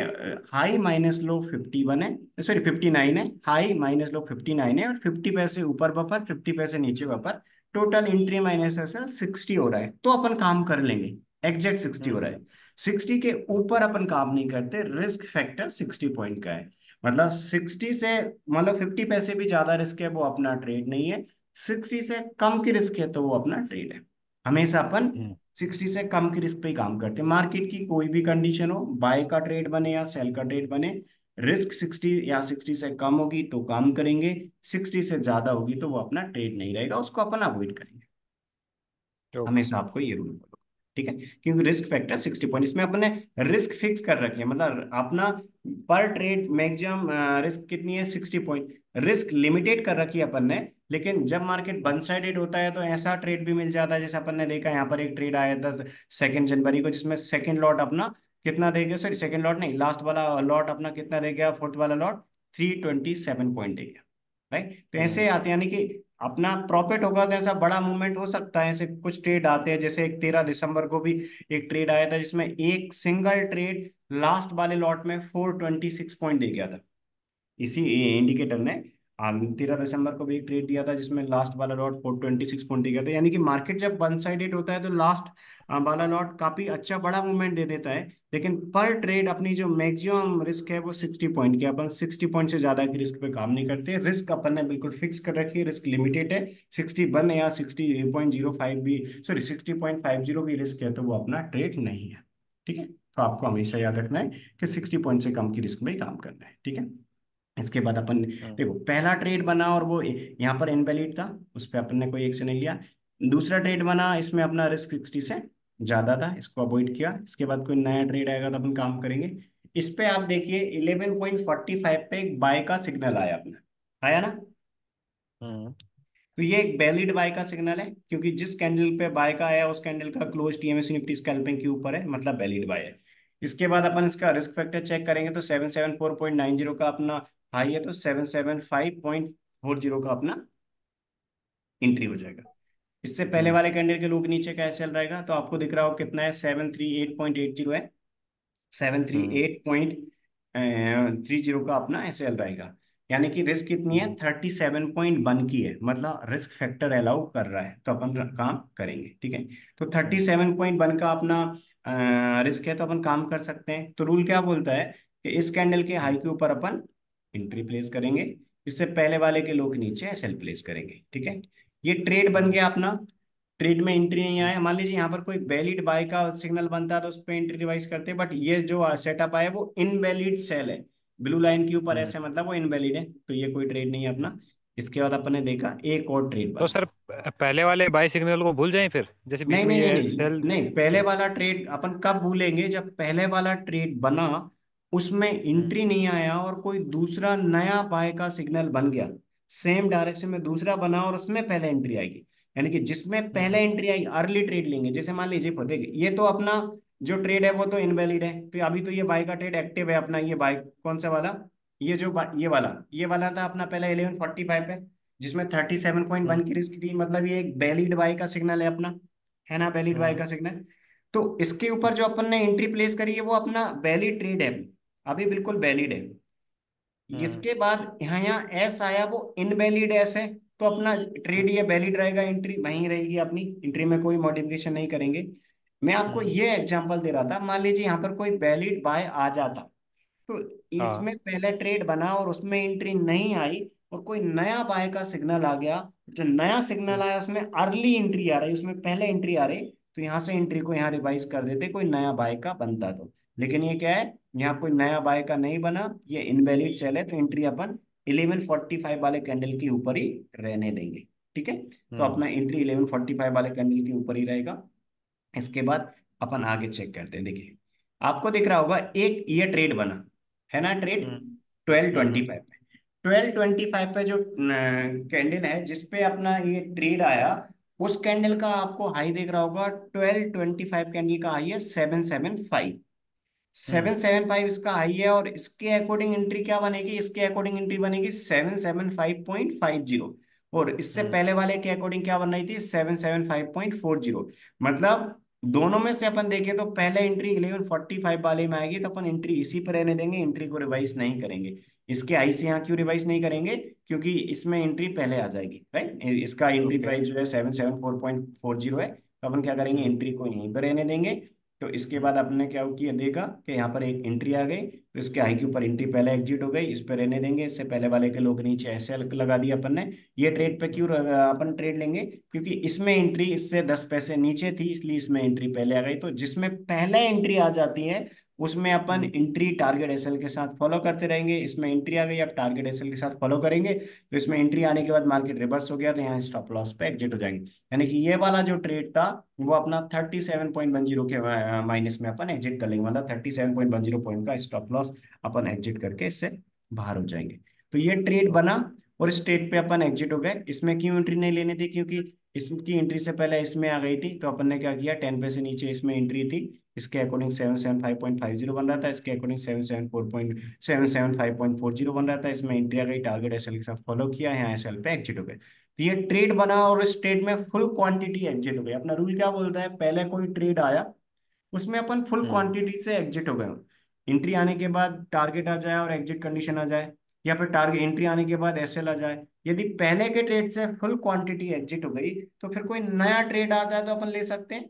हाई माइनस लो 50 बने, सॉरी 59 है, हाई माइनस लो 59 है, और 50 पैसे ऊपर बफर 50 पैसे नीचे बफर, टोटल एंट्री माइनस ऐसा 60 हो रहा है, तो अपन काम कर लेंगे। एग्जैक्ट 60 हो रहा हम्म। है। 60 के ऊपर ओके। अपन काम नहीं करते, रिस्क फैक्टर 60 पॉइंट का है। मतलब 60 से, मतलब 50 पैसे भी ज्यादा रिस्क है वो अपना ट्रेड नहीं है, 60 से कम की रिस्क है तो वो अपना ट्रेड है। हमेशा अपन हम्म। 60 से कम की रिस्क पे ही काम करते हैं। मार्केट की कोई भी कंडीशन हो, बाय का ट्रेड बने या सेल का ट्रेड बने, रिस्क 60 या 60 से कम होगी तो काम करेंगे, 60 से ज्यादा होगी तो वो अपना ट्रेड नहीं रहेगा, उसको अपन अवॉइड करेंगे। ओके। हमेशा आपको ये रूल फॉलो, ठीक है, क्योंकि रिस्क फैक्टर 60 पॉइंट, इसमें अपने रिस्क फिक्स कर रखी है, मतलब अपना पर ट्रेड मैक्सिमम रिस्क कितनी है 60 पॉइंट, रिस्क लिमिटेड कर रखी है अपन ने। लेकिन जब मार्केट वन साइडेड होता है तो ऐसा ट्रेड भी मिल जाता है, जैसे अपन ने देखा यहाँ पर एक ट्रेड आया था 2 जनवरी को, जिसमें सेकंड लॉट अपना कितना दे गया, सॉरी सेकंड लॉट नहीं, लास्ट वाला लॉट अपना कितना दे गया, फोर्थ वाला लॉट 327 पॉइंट दे गया। राइट, तो ऐसे हम्म। आते हैं, यानी कि अपना प्रॉफिट होगा तो ऐसा बड़ा मूवमेंट हो सकता है। ऐसे कुछ ट्रेड आते हैं, जैसे एक 13 दिसंबर को भी एक ट्रेड आया था जिसमें एक सिंगल ट्रेड लास्ट वाले लॉट में 426 पॉइंट दे गया था। इसी इंडिकेटर ने 13 दिसंबर को भी एक ट्रेड दिया था जिसमें लास्ट वाला लॉट 426 पॉइंट दिया था। यानी कि मार्केट जब वन साइडेड होता है तो लास्ट वाला लॉट काफी अच्छा बड़ा मूवमेंट दे देता है। लेकिन पर ट्रेड अपनी जो मैक्सिमम रिस्क है वो 60 पॉइंट की, अपन 60 पॉइंट से ज्यादा की रिस्क पे काम नहीं करते। रिस्क अपन ने बिल्कुल फिक्स कर रखी है, रिस्क लिमिटेड है, 61 या 60.05 भी, सॉरी 60.50 भी रिस्क है तो वो अपना ट्रेड नहीं है। ठीक है, तो आपको हमेशा याद रखना है कि 60 पॉइंट से कम की रिस्क में ही काम करना है। ठीक है, इसके बाद अपन हम्म। देखो पहला ट्रेड बना और वो यहाँ पर इनवैलिड था, उस पर अपन ने कोई एक्शन नहीं लिया। दूसरा ट्रेड बना, इसमें अपना रिस्क 60 से ज्यादा था, इसको अवॉइड किया। इसके बाद कोई नया ट्रेड आएगा तो अपन काम करेंगे। इस पे आप देखिए 11.45 पे एक बाय का सिग्नल आया अपना, आया ना। हम्म। तो ये एक वैलिड बाय का सिग्नल है, क्योंकि जिस कैंडल पे बाय का आया उस कैंडल का क्लोज टीएमएसी निफ्टी स्कैल्पिंग के ऊपर है, मतलब वैलिड बाय है। इसके बाद अपन इसका रिस्क फैक्टर चेक करेंगे तो 774.90 का अपना हाई है, तो 775.40 का अपना एंट्री हो जाएगा। इससे पहले हम्म। वाले कैंडल के लोग नीचे का एसएल रहेगा, तो आपको दिख रहा हो कितना है, 738.80 है, सेवन थ्री हम्म। एट पॉइंट थ्री जीरो का अपना एसएल रहेगा। यानी कि रिस्क कितनी है, हम्म। 37.1 की है, मतलब रिस्क फैक्टर अलाउ कर रहा है तो अपन काम करेंगे। ठीक है, तो हम्म। 37.1 का अपना रिस्क है तो अपन काम कर सकते हैं। तो रूल क्या बोलता है कि इस कैंडल के हाई हम्म। के ऊपर अपन एंट्री प्लेस करेंगे, इससे पहले वाले के लो के नीचे एसएल प्लेस करेंगे। ठीक है, ये ट्रेड बन हम्म। गया अपना। ट्रेड में एंट्री नहीं हम्म। आया, मान लीजिए यहाँ पर कोई वैलिड बाय का सिग्नल बनता है तो उस पर एंट्री रिवाइज करते हैं, बट ये जो सेटअप आया वो इनवैलिड सेल है, ब्लू लाइन के ऊपर हम्म। ऐसे, मतलब वो इनवैलिड है, तो ये कोई ट्रेड नहीं है हम्म। अपना। इसके बाद अपन ने देखा एक और ट्रेड तो बना। सर पहले वाले बाई सिग्नल को भूल जाएं फिर, जैसे बीच नहीं में नहीं नहीं ये नहीं सेल। नहीं, पहले वाला ट्रेड अपन कब भूलेंगे, जब पहले वाला ट्रेड बना उसमें हम्म। एंट्री नहीं आया और कोई दूसरा नया बाय का सिग्नल बन गया, सेम डायरेक्शन में दूसरा बना और उसमें पहले एंट्री आएगी। यानी कि जिसमें पहले हम्म। एंट्री आई अर्ली ट्रेड लेंगे। जैसे मान लीजिए देखिए ये तो अपना जो ट्रेड है वो तो इनवैलिड है, तो अभी तो ये बाय का ट्रेड एक्टिव है अपना। ये बाय कौन सा वाला, ये जो ये वाला था अपना पहला 11.45 पे, जिसमें 37.1 हम्म। की रिस्क थी, मतलब ये एक वैलिड बाय का सिग्नल है अपना, है ना, वैलिड बाय हम्म। का सिग्नल। तो इसके ऊपर जो अपन ने एंट्री प्लेस करी है वो अपना वैलिड ट्रेड है। अभी बिल्कुल वैलिड है। हम्म। इसके बाद यहाँ यहाँ एस आया, वो इनवैलिड एस है, तो अपना हम्म। ट्रेड ये वैलिड रहेगा, एंट्री वहीं रहेगी अपनी, एंट्री में कोई मॉडिफिकेशन नहीं करेंगे। मैं आपको हम्म। ये एग्जांपल दे रहा था, मान लीजिए यहाँ पर कोई वैलिड बाय आ जाता, तो हाँ। इसमें पहले ट्रेड बना और उसमें एंट्री नहीं आई, और कोई नया बाय का सिग्नल आ गया, जो नया सिग्नल हम्म। आया उसमें अर्ली एंट्री आ रही, उसमें पहले एंट्री आ रही, तो यहाँ से एंट्री को यहाँ रिवाइज कर देते, कोई नया बाय का बनता तो। लेकिन ये क्या है, यहाँ कोई नया बाय का नहीं बना, ये इनवैलिड सेल है, तो एंट्री अपन 1145 वाले कैंडल के ऊपर ही रहने देंगे। ठीक है, तो हम्म। अपना एंट्री 1145 वाले कैंडल के ऊपर ही रहेगा। इसके बाद अपन आगे चेक करते हैं। देखिए, आपको दिख रहा होगा एक ये ट्रेड बना है ना, ट्रेड हम्म। 1225 पे। 1225 पे जो कैंडल है जिसपे अपना ये ट्रेड आया, उस कैंडल का आपको हाई दिख रहा होगा, 1225 कैंडल का हाई है 775। हम्म। 775 इसका हाई है, और इसके अकॉर्डिंग एंट्री क्या बनेगी, इसके अकॉर्डिंग एंट्री बनेगी 775.50। और इससे हम्म। पहले वाले के अकॉर्डिंग क्या बन रही थी, 775.40। मतलब दोनों में से अपन देखें तो पहले एंट्री 1145 वाले में आएगी, तो अपन एंट्री इसी पर रहने देंगे, एंट्री को रिवाइज नहीं करेंगे। इसके हाई से यहाँ क्यों रिवाइज नहीं करेंगे, क्योंकि इसमें एंट्री पहले आ जाएगी, राइट। इसका एंट्री ओके। प्राइस जो है 774.40 है, तो अपन क्या करेंगे, हम्म। एंट्री को यहीं पर रहने देंगे। तो इसके बाद आपने क्या किया, देखा कि यहाँ पर एक एंट्री आ गई, तो इसके हाई के ऊपर एंट्री पहले एग्जिट हो गई, इस पे रहने देंगे, इससे पहले वाले के लोग नीचे ऐसे लगा दिया अपन ने। ये ट्रेड पे क्यों अपन ट्रेड लेंगे, क्योंकि इसमें एंट्री इससे 10 पैसे नीचे थी, इसलिए इसमें एंट्री पहले आ गई। तो जिसमें पहले एंट्री आ जाती है उसमें अपन हम्म। एंट्री टारगेट एसएल के साथ फॉलो करते रहेंगे। इसमें एंट्री आ गई, आप टारगेट एसएल के साथ फॉलो करेंगे, तो इसमें एंट्री आने के बाद मार्केट रिवर्स हो गया, तो यहाँ स्टॉप लॉस पे एग्जिट हो जाएंगे। यानी कि ये वाला जो ट्रेड था वो अपना 37.10 के माइनस में अपन एग्जिट कर लेंगे, मतलब 37.10 पॉइंट का स्टॉप लॉस अपन एग्जिट करके इससे बाहर हो जाएंगे। तो ये ट्रेड बना, ओके। और इस ट्रेड पे अपन एग्जिट हो गए। इसमें क्यों एंट्री नहीं लेनी थी, क्योंकि इसकी एंट्री से पहले इसमें आ गई थी, तो अपन ने क्या किया, 10 पैसे नीचे इसमें एंट्री थी, इसके अकॉर्डिंग 775.50 बन रहा था, इसके अकॉर्डिंग 775.40 बन रहा था, इसमें एंट्री आ गई, टारगेट एसएल के साथ फॉलो किया, यहाँ एसएल पे एग्जिट हो गए। तो ये ट्रेड बना, और इस ट्रेड में फुल क्वांटिटी एग्जिट हो गई। अपना रूल क्या बोलता है, पहले कोई ट्रेड आया उसमें अपन फुल हम्म। क्वांटिटी से एग्जिट हो गए, एंट्री आने के बाद टारगेट आ जाए और एग्जिट कंडीशन आ जाए, या फिर टारगेट एंट्री आने के बाद एसएल आ जाए। यदि पहले के ट्रेड से फुल क्वांटिटी एग्जिट हो गई, तो फिर कोई नया ट्रेड आता है तो अपन ले सकते हैं,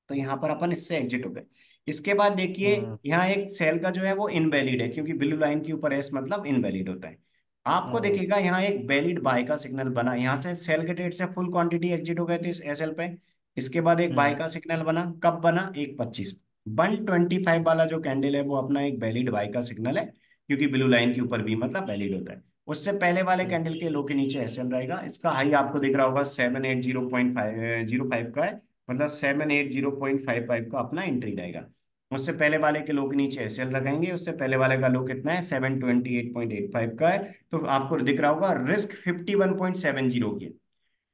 तो यहाँ पर अपन इससे एग्जिट हो गए। इसके बाद देखिए, हम्म। यहाँ एक सेल का जो है वो इनवैलिड है, क्योंकि ब्लू लाइन के ऊपर एस मतलब इनवैलिड होता है। आपको हम्म। देखिएगा यहाँ एक वैलिड बाय का सिग्नल बना, यहाँ से सेल के ट्रेड से फुल क्वांटिटी एग्जिट हो गए थे एसएल पे। इसके बाद एक बाय हम्म। का सिग्नल बना, कब बना, 1:25। 125 वाला जो कैंडल है वो अपना एक वैलिड बाय का सिग्नल है, क्योंकि ब्लू लाइन के ऊपर भी मतलब वैलिड होता है। उससे पहले वाले हम्म। कैंडल के लो के नीचे एसएल रहेगा, इसका हाई आपको दिख रहा होगा 780.05 का है, मतलब 780.55 का अपना एंट्री रहेगा। उससे पहले वाले के लो के नीचे एसएल लगाएंगे, उससे पहले वाले का लो कितना है, 728.85 का है। तो आपको दिख रहा होगा रिस्क 51.70 की है।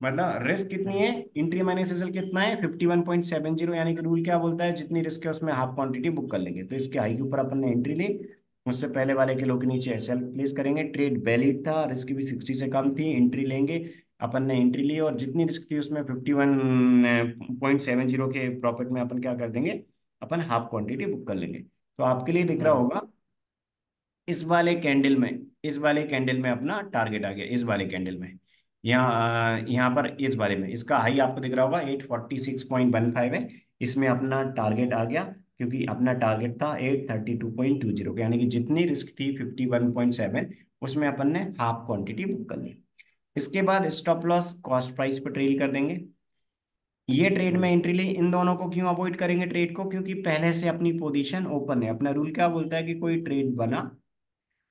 मतलब रिस्क कितनी हम्म। है, एंट्री माइनस एसएल कितना है, 51.70। यानी कि रूल क्या बोलता है, जितनी रिस्क है उसमें हाफ क्वांटिटी बुक कर लेंगे। तो इसके हाई के ऊपर अपन ने एंट्री ली, उससे पहले वाले के लो के नीचे एसएल प्लेस करेंगे, ट्रेड वैलिड था, रिस्क भी 60 से कम थी, एंट्री लेंगे। अपन ने एंट्री ली, और जितनी रिस्क थी उसमें 51.70 के प्रॉफिट में अपन क्या कर देंगे, अपन हाफ क्वांटिटी बुक कर लेंगे। तो आपके लिए दिख रहा हम्म। होगा, इस वाले कैंडल में, इस वाले कैंडल में अपना टारगेट आ गया, इस वाले कैंडल में, यहाँ पर इस वाले में इसका हाई आपको दिख रहा होगा 846.15 है, इसमें अपना टारगेट आ गया, क्योंकि अपना टारगेट था 832.20 का, यानी कि जितनी रिस्क थी 51.7, उसमें अपन ने हाफ क्वांटिटी बुक कर ली। इसके बाद स्टॉप लॉस कॉस्ट प्राइस पर ट्रेड कर देंगे। ये ट्रेड में हम्म। एंट्री ली, इन दोनों को क्यों अवॉइड करेंगे ट्रेड को, क्योंकि पहले से अपनी पोजीशन ओपन है। अपना रूल क्या बोलता है कि कोई ट्रेड बना,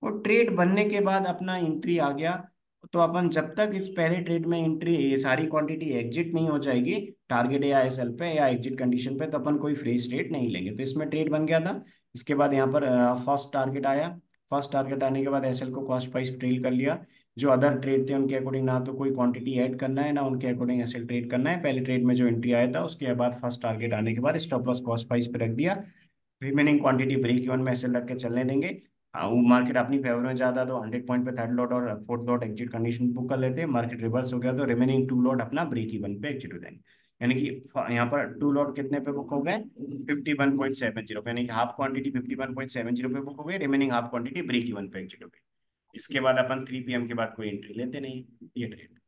और ट्रेड बनने के बाद अपना एंट्री आ गया, तो अपन जब तक इस पहले ट्रेड में एंट्री, ये सारी क्वांटिटी एग्जिट नहीं हो जाएगी टारगेट या एसएल पे या एग्जिट कंडीशन पे, तो अपन कोई फ्रेश ट्रेड नहीं लेंगे। तो इसमें ट्रेड बन गया था। इसके बाद यहाँ पर फर्स्ट टारगेट आया, फर्स्ट टारगेट आने के बाद एसएल को कॉस्ट प्राइस ट्रेड कर लिया। जो अदर ट्रेड थे उनके अकॉर्डिंग ना तो कोई क्वांटिटी ऐड करना है, ना उनके अकॉर्डिंग एसएल ट्रेड करना है। पहले ट्रेड में जो एंट्री आया था उसके बाद फर्स्ट टारगेट आने के बाद स्टॉप लॉस कॉस्ट प्राइस पे रख दिया, रिमेनिंग क्वांटिटी ब्रेक इवन में ऐसे रख के चलने देंगे। वो मार्केट अपनी फेवर में ज्यादा तो 100 पॉइंट पे थर्ड लॉट और fourth lot exit condition book कर लेते हैं, मार्केट रिवर्स हो गया तो रिमेनिंग 2 लॉट अपना ब्रेक इवन पे एग्जिट हो जाएंगे। यानी कि यहाँ पर टू लॉट कितने पे बुक हो गए, 51.70 पे, यानी कि हाफ क्वांटिटी 51.70 पे बुक हो गई, remaining half quantity break even पे एग्जिट हो गई। इसके बाद अपन 3 PM के बाद कोई एंट्री लेते नहीं, ये ट्रेड।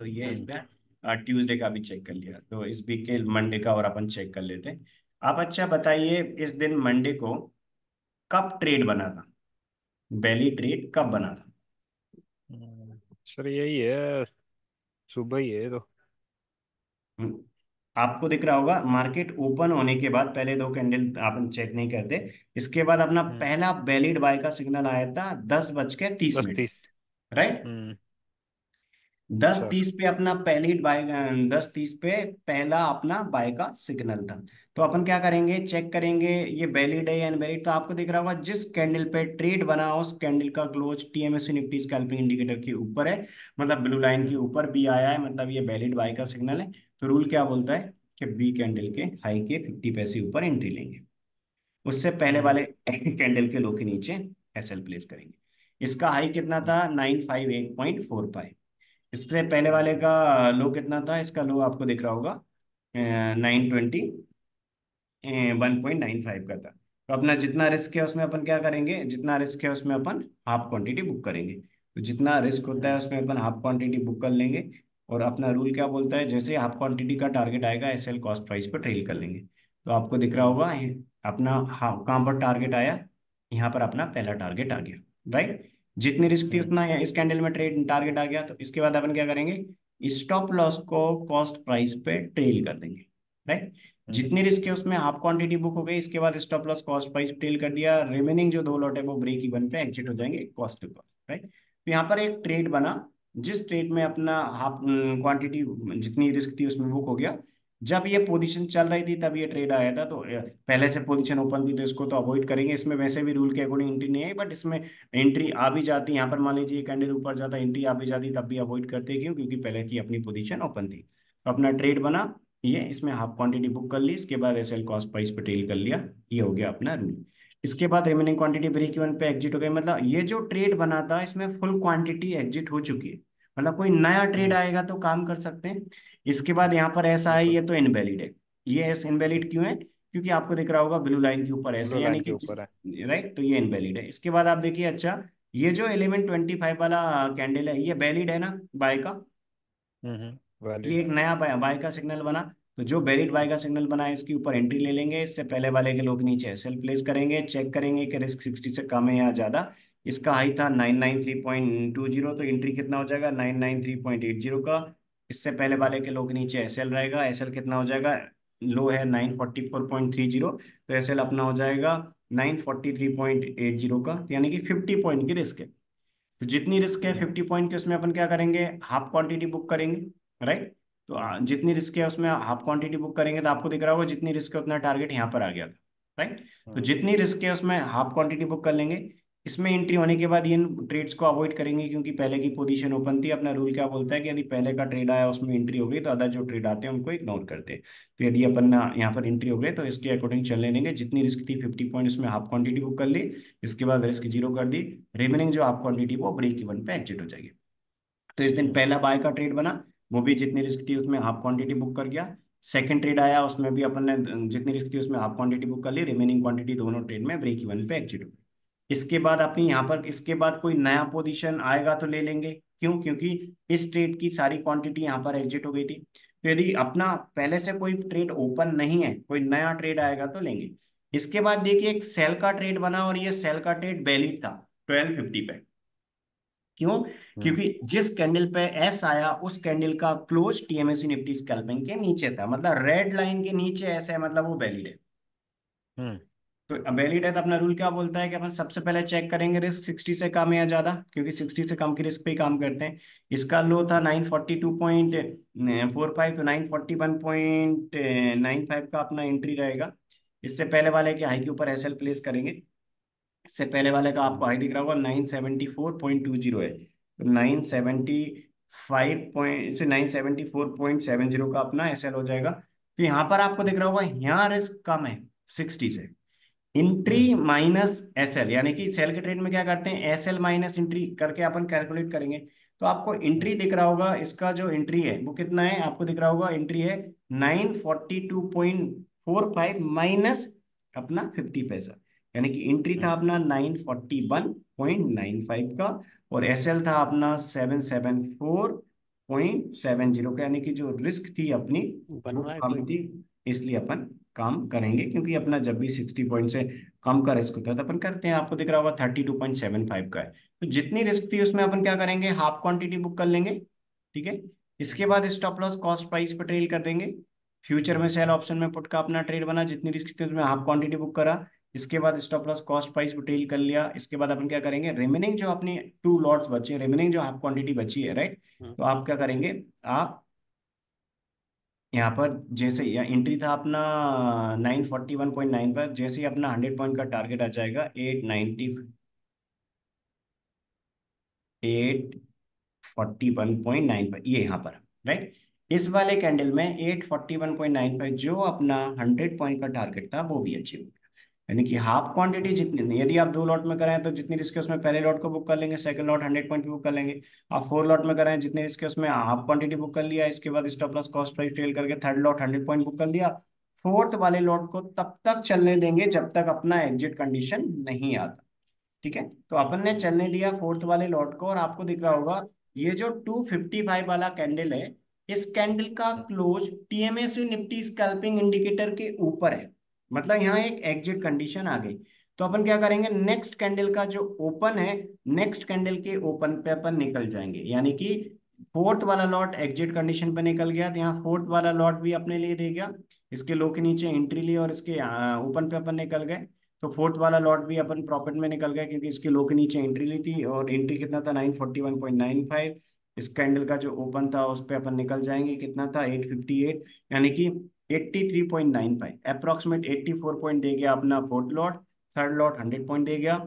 तो ये हम्म इसका ट्यूसडे का भी चेक कर लिया, तो इस वीक के मंडे का और अपन चेक कर लेते हैं। आप अच्छा बताइए, इस दिन मंडे को कब ट्रेड बना था, बेली ट्रेड कब बना था? सर यही है, सुबह ही है तो। हम्म, आपको दिख रहा होगा मार्केट ओपन होने के बाद पहले दो कैंडल अपन चेक नहीं करते, इसके बाद अपना हम्म पहला वैलिड बाय का सिग्नल आया था 10:30। 10:30। राइट, हम्म। 10:30 सर। पे अपना पहली बाय, 10:30 पे पहला अपना बाय का सिग्नल था। तो अपन क्या करेंगे, चेक करेंगे ये वैलिड है या इनवैलिड। तो आपको दिख रहा होगा जिस कैंडल पे ट्रेड बना उस कैंडल का क्लोज टीएमएससी निफ्टी स्कैल्पिंग इंडिकेटर के ऊपर है, मतलब ब्लू लाइन के हम्म ऊपर भी आया है, मतलब ये वैलिड बाय का सिग्नल है। तो रूल क्या बोलता है कि बी कैंडल के हाई के 50 पैसे ऊपर एंट्री लेंगे, उससे पहले हम्म वाले कैंडल के लो के नीचे एसएल प्लेस करेंगे। इसका हाई कितना था, 958.45। इससे पहले वाले हम्म का लो कितना था, इसका लो आपको दिख रहा होगा 921.95 का था। तो अपना जितना रिस्क है उसमें अपन क्या करेंगे, जितना रिस्क है उसमें अपन हाफ क्वांटिटी बुक करेंगे। तो जितना रिस्क होता है हम्म उसमें अपन हाफ क्वांटिटी बुक कर लेंगे। और अपना रूल क्या बोलता है, जैसे हाफ क्वांटिटी का टारगेट आएगा एसएल कॉस्ट प्राइस पर ट्रेल कर लेंगे। तो आपको दिख रहा हम्म होगा अपना कहाँ पर टारगेट आया, यहाँ पर अपना पहला टारगेट आ गया। राइट, जितनी रिस्क थी हम्म उतना इस कैंडल में ट्रेड टारगेट आ गया। तो इसके बाद अपन क्या करेंगे, स्टॉप लॉस को कॉस्ट प्राइस पे ट्रेल कर देंगे। राइट, हम्म जितनी रिस्क है उसमें हाफ क्वांटिटी बुक हो गई, इसके बाद stop loss cost price trail कर दिया, रिमेनिंग जो दो लॉट है वो ब्रेक इवन पे एग्जिट हो जाएंगे कॉस्ट टू कॉस्ट। राइट, तो यहाँ पर एक ट्रेड बना, जिस ट्रेड में अपना हाफ क्वांटिटी जितनी रिस्क थी उसमें बुक हो गया। जब ये पोजीशन चल रही थी तब ये ट्रेड आया था, तो पहले से पोजीशन ओपन थी तो इसको तो अवॉइड करेंगे, इसमें वैसे भी रूल के अकॉर्डिंग एंट्री नहीं है, बट इसमें एंट्री आ भी जाती, यहाँ पर मान लीजिए कैंडल ऊपर जाता एंट्री आ भी जाती, तब भी अवॉइड करते, क्यों, क्योंकि पहले की अपनी पोजीशन ओपन थी। तो अपना ट्रेड बना, ये इसमें हाफ क्वांटिटी बुक कर ली, इसके बाद एसएल कॉस्ट प्राइस पे ट्रेल कर लिया, ये हो गया अपना रूल। इसके बाद रिमेनिंग क्वांटिटी ब्रेक इवन पे एग्जिट हो गई, मतलब ये जो ट्रेड बना था इसमें फुल क्वांटिटी एग्जिट हो चुकी है, मतलब कोई नया ट्रेड हम्म। आएगा तो काम कर सकते हैं। इसके बाद यहाँ पर ऐसा है, बिल्कुल। ये तो इनवैलिड है। ये एस इनवैलिड क्यों है, क्योंकि आपको दिख रहा होगा ब्लू लाइन के ऊपर ऐसे, ब्लू यानी लाइन के कि जिस, ऊपर है। राइट, तो ये इनवैलिड है। इसके बाद आप देखिए, अच्छा ये जो 11:25 वाला कैंडल है ये वैलिड है ना बाय का, ये वैलिड। एक नया बाय का सिग्नल बना। तो जो वैलिड बाय का सिग्नल बना है इसके ऊपर एंट्री ले लेंगे, इससे पहले वाले के लोग नीचे एसएल प्लेस करेंगे, चेक करेंगे कि रिस्क 60 से कम है या ज्यादा। इसका हाई था 993.20, तो एंट्री कितना हो जाएगा 993.80 का। इससे पहले वाले के लोग नीचे एसएल रहेगा, एसएल कितना हो जाएगा, लो है 944.30, तो एसएल अपना हो जाएगा 943.80 का, तो यानी कि 50 पॉइंट की रिस्क है। तो जितनी रिस्क है हम्म 50 पॉइंट के, उसमें अपन क्या करेंगे, हाफ क्वांटिटी बुक करेंगे। राइट, तो हम्म जितनी रिस्क है उसमें हाफ क्वांटिटी बुक करेंगे, तो आपको दिख रहा होगा जितनी रिस्क है उतना टारगेट यहाँ पर आ गया था। राइट, तो हम्म जितनी रिस्क है उसमें हाफ क्वांटिटी बुक कर लेंगे। इसमें एंट्री होने के बाद इन ट्रेड्स को अवॉइड करेंगे, क्योंकि पहले की पोजीशन ओपन थी। अपना रूल क्या बोलता है कि यदि पहले का ट्रेड आया उसमें एंट्री हो गई तो अदर जो ट्रेड आते हैं उनको इग्नोर करते हैं। तो यदि अपन यहाँ पर एंट्री हो गए तो इसके अकॉर्डिंग चलने देंगे, जितनी रिस्क थी 50 पॉइंट उसमें हाफ क्वांटिटी बुक कर ली, इसके बाद रिस्क जीरो कर दी, रिमेनिंग जो हाफ क्वांटिटी वो ब्रेक इवन पे एग्जिट हो जाएगी। तो इस दिन हम्म पहला बाय का ट्रेड बना, वो भी जितनी रिस्क थी उसमें हाफ क्वांटिटी बुक कर गया। सेकंड ट्रेड आया उसमें भी अपन ने जितनी रिस्क थी उसमें हाफ क्वांटिटी बुक कर ली, रिमेनिंग क्वांटिटी दोनों ट्रेड में ब्रेक इवन पे एग्जिट हो गई। इसके बाद अपनी यहाँ पर, इसके बाद कोई नया पोजीशन आएगा तो ले लेंगे, क्यों, क्योंकि इस ट्रेड की सारी क्वांटिटी यहाँ पर एग्जिट हो गई थी। तो यदि अपना पहले से कोई ट्रेड ओपन नहीं है, कोई नया ट्रेड आएगा तो लेंगे। इसके बाद देखिए एक सेल का ट्रेड बना, और ये सेल का ट्रेड वैलिड था 12:50 पे। क्यों, हम्म क्योंकि जिस कैंडल पे एस आया उस कैंडल का क्लोज टीएमएसी निफ्टी स्कैल्पिंग के नीचे था, मतलब रेड लाइन के नीचे ऐसा है, मतलब वो वैलिड है। हम्म तो वैलिड है तो अपना रूल क्या बोलता है कि अपन सबसे पहले चेक करेंगे रिस्क 60 से कम है या ज्यादा, क्योंकि 60 से कम की रिस्क पे ही काम करते हैं। इसका लो था 942.45, तो 941.95 का अपना एंट्री रहेगा। इससे पहले वाले के हाई के ऊपर एसएल प्लेस करेंगे। इससे पहले वाले का आपको हम्म हाई दिख रहा होगा 974.20 है, तो 974.70 का अपना एसएल हो जाएगा। तो यहाँ पर आपको दिख रहा होगा यहाँ रिस्क कम है 60 से, इंट्री हम्म माइनस एसएल, यानी कि सेल के ट्रेड में क्या करते हैं, एसएल माइनस इंट्री करके अपन कैलकुलेट करेंगे। तो आपको एंट्री दिख रहा होगा, इसका जो एंट्री है वो कितना है आपको दिख रहा होगा, एंट्री है 942.45 माइनस अपना 50 पैसा। यानी कि एंट्री था हम्म। अपना 941.95 का, और एसएल था अपना 774.70 का, यानी कि जो रिस्क थी अपनी बन वो रहा है कम कोई? थी। इसलिए अपन काम करेंगे, क्योंकि अपना जब भी 60 पॉइंट से कम का रिस्क होता है तो अपन करते हैं। आपको दिख रहा होगा 32.75 का है, तो जितनी रिस्क थी उसमें अपन क्या करेंगे, हाफ क्वांटिटी बुक कर लेंगे। ठीक है। इसके बाद स्टॉप लॉस कॉस्ट प्राइस पर ट्रेल कर देंगे। फ्यूचर में सेल ऑप्शन में पुट का अपना ट्रेड बना, जितनी रिस्क थी उसमें हाफ क्वांटिटी बुक करा। इसके बाद स्टॉप लॉस कॉस्ट प्राइस पर ट्रेल कर लिया। इसके बाद अपन क्या करेंगे, रिमेनिंग जो अपनी 2 लॉट्स बचे, रिमेनिंग जो हाफ क्वांटिटी बची है, राइट, हम्म। तो आप क्या करेंगे, आप यहाँ पर जैसे यहाँ एंट्री था अपना 941.9 पर, जैसे ही अपना 100 पॉइंट का टारगेट आ जाएगा 841.9 पर, ये यहाँ पर, राइट, इस वाले कैंडल में 841.95 जो अपना 100 पॉइंट का टारगेट था वो भी अचीव। यानी कि हाफ क्वांटिटी जितनी, यदि आप 2 लॉट में कराएं तो जितनी रिस्क है उसमें पहले लॉट को बुक कर लेंगे, सेकंड लॉट 100 पॉइंट पे बुक कर लेंगे। आप 4 लॉट में कराएं, जितनी रिस्क है उसमें हाफ क्वांटिटी बुक कर लिया, इसके बाद stop loss cost price trail करके थर्ड लॉट 100 पॉइंट बुक कर लिया। फोर्थ वाले लॉट को तब तक चलने देंगे जब तक अपना एग्जिट कंडीशन नहीं आता। ठीक है, तो अपन ने चलने दिया फोर्थ वाले लॉट को, और आपको दिख रहा होगा ये जो 255 वाला कैंडल है, इस कैंडल का क्लोज टीएमएसयू निफ्टी स्कैल्पिंग इंडिकेटर के ऊपर है, मतलब यहाँ एक एग्जिट कंडीशन आ गई। तो अपन क्या करेंगे, नेक्स्ट कैंडल का जो ओपन है, नेक्स्ट कैंडल के ओपन पे अपन निकल जाएंगे। यानी कि फोर्थ वाला लॉट एग्जिट कंडीशन पे निकल गया, तो यहाँ फोर्थ वाला लॉट भी अपने लिए दे गया, इसके लो के नीचे एंट्री ली और इसके ओपन पे अपन निकल गए। तो फोर्थ वाला लॉट भी अपन प्रॉफिट में निकल गए, क्योंकि इसके लो के नीचे एंट्री ली थी, और एंट्री कितना था 941.95। इस कैंडल का जो ओपन था उस पे अपन निकल जाएंगे, कितना था 858, यानी कि 83.95, अप्रोक्सीमेट 84 पॉइंट दे गया अपना fourth lot. Third lot 100 point दे गया,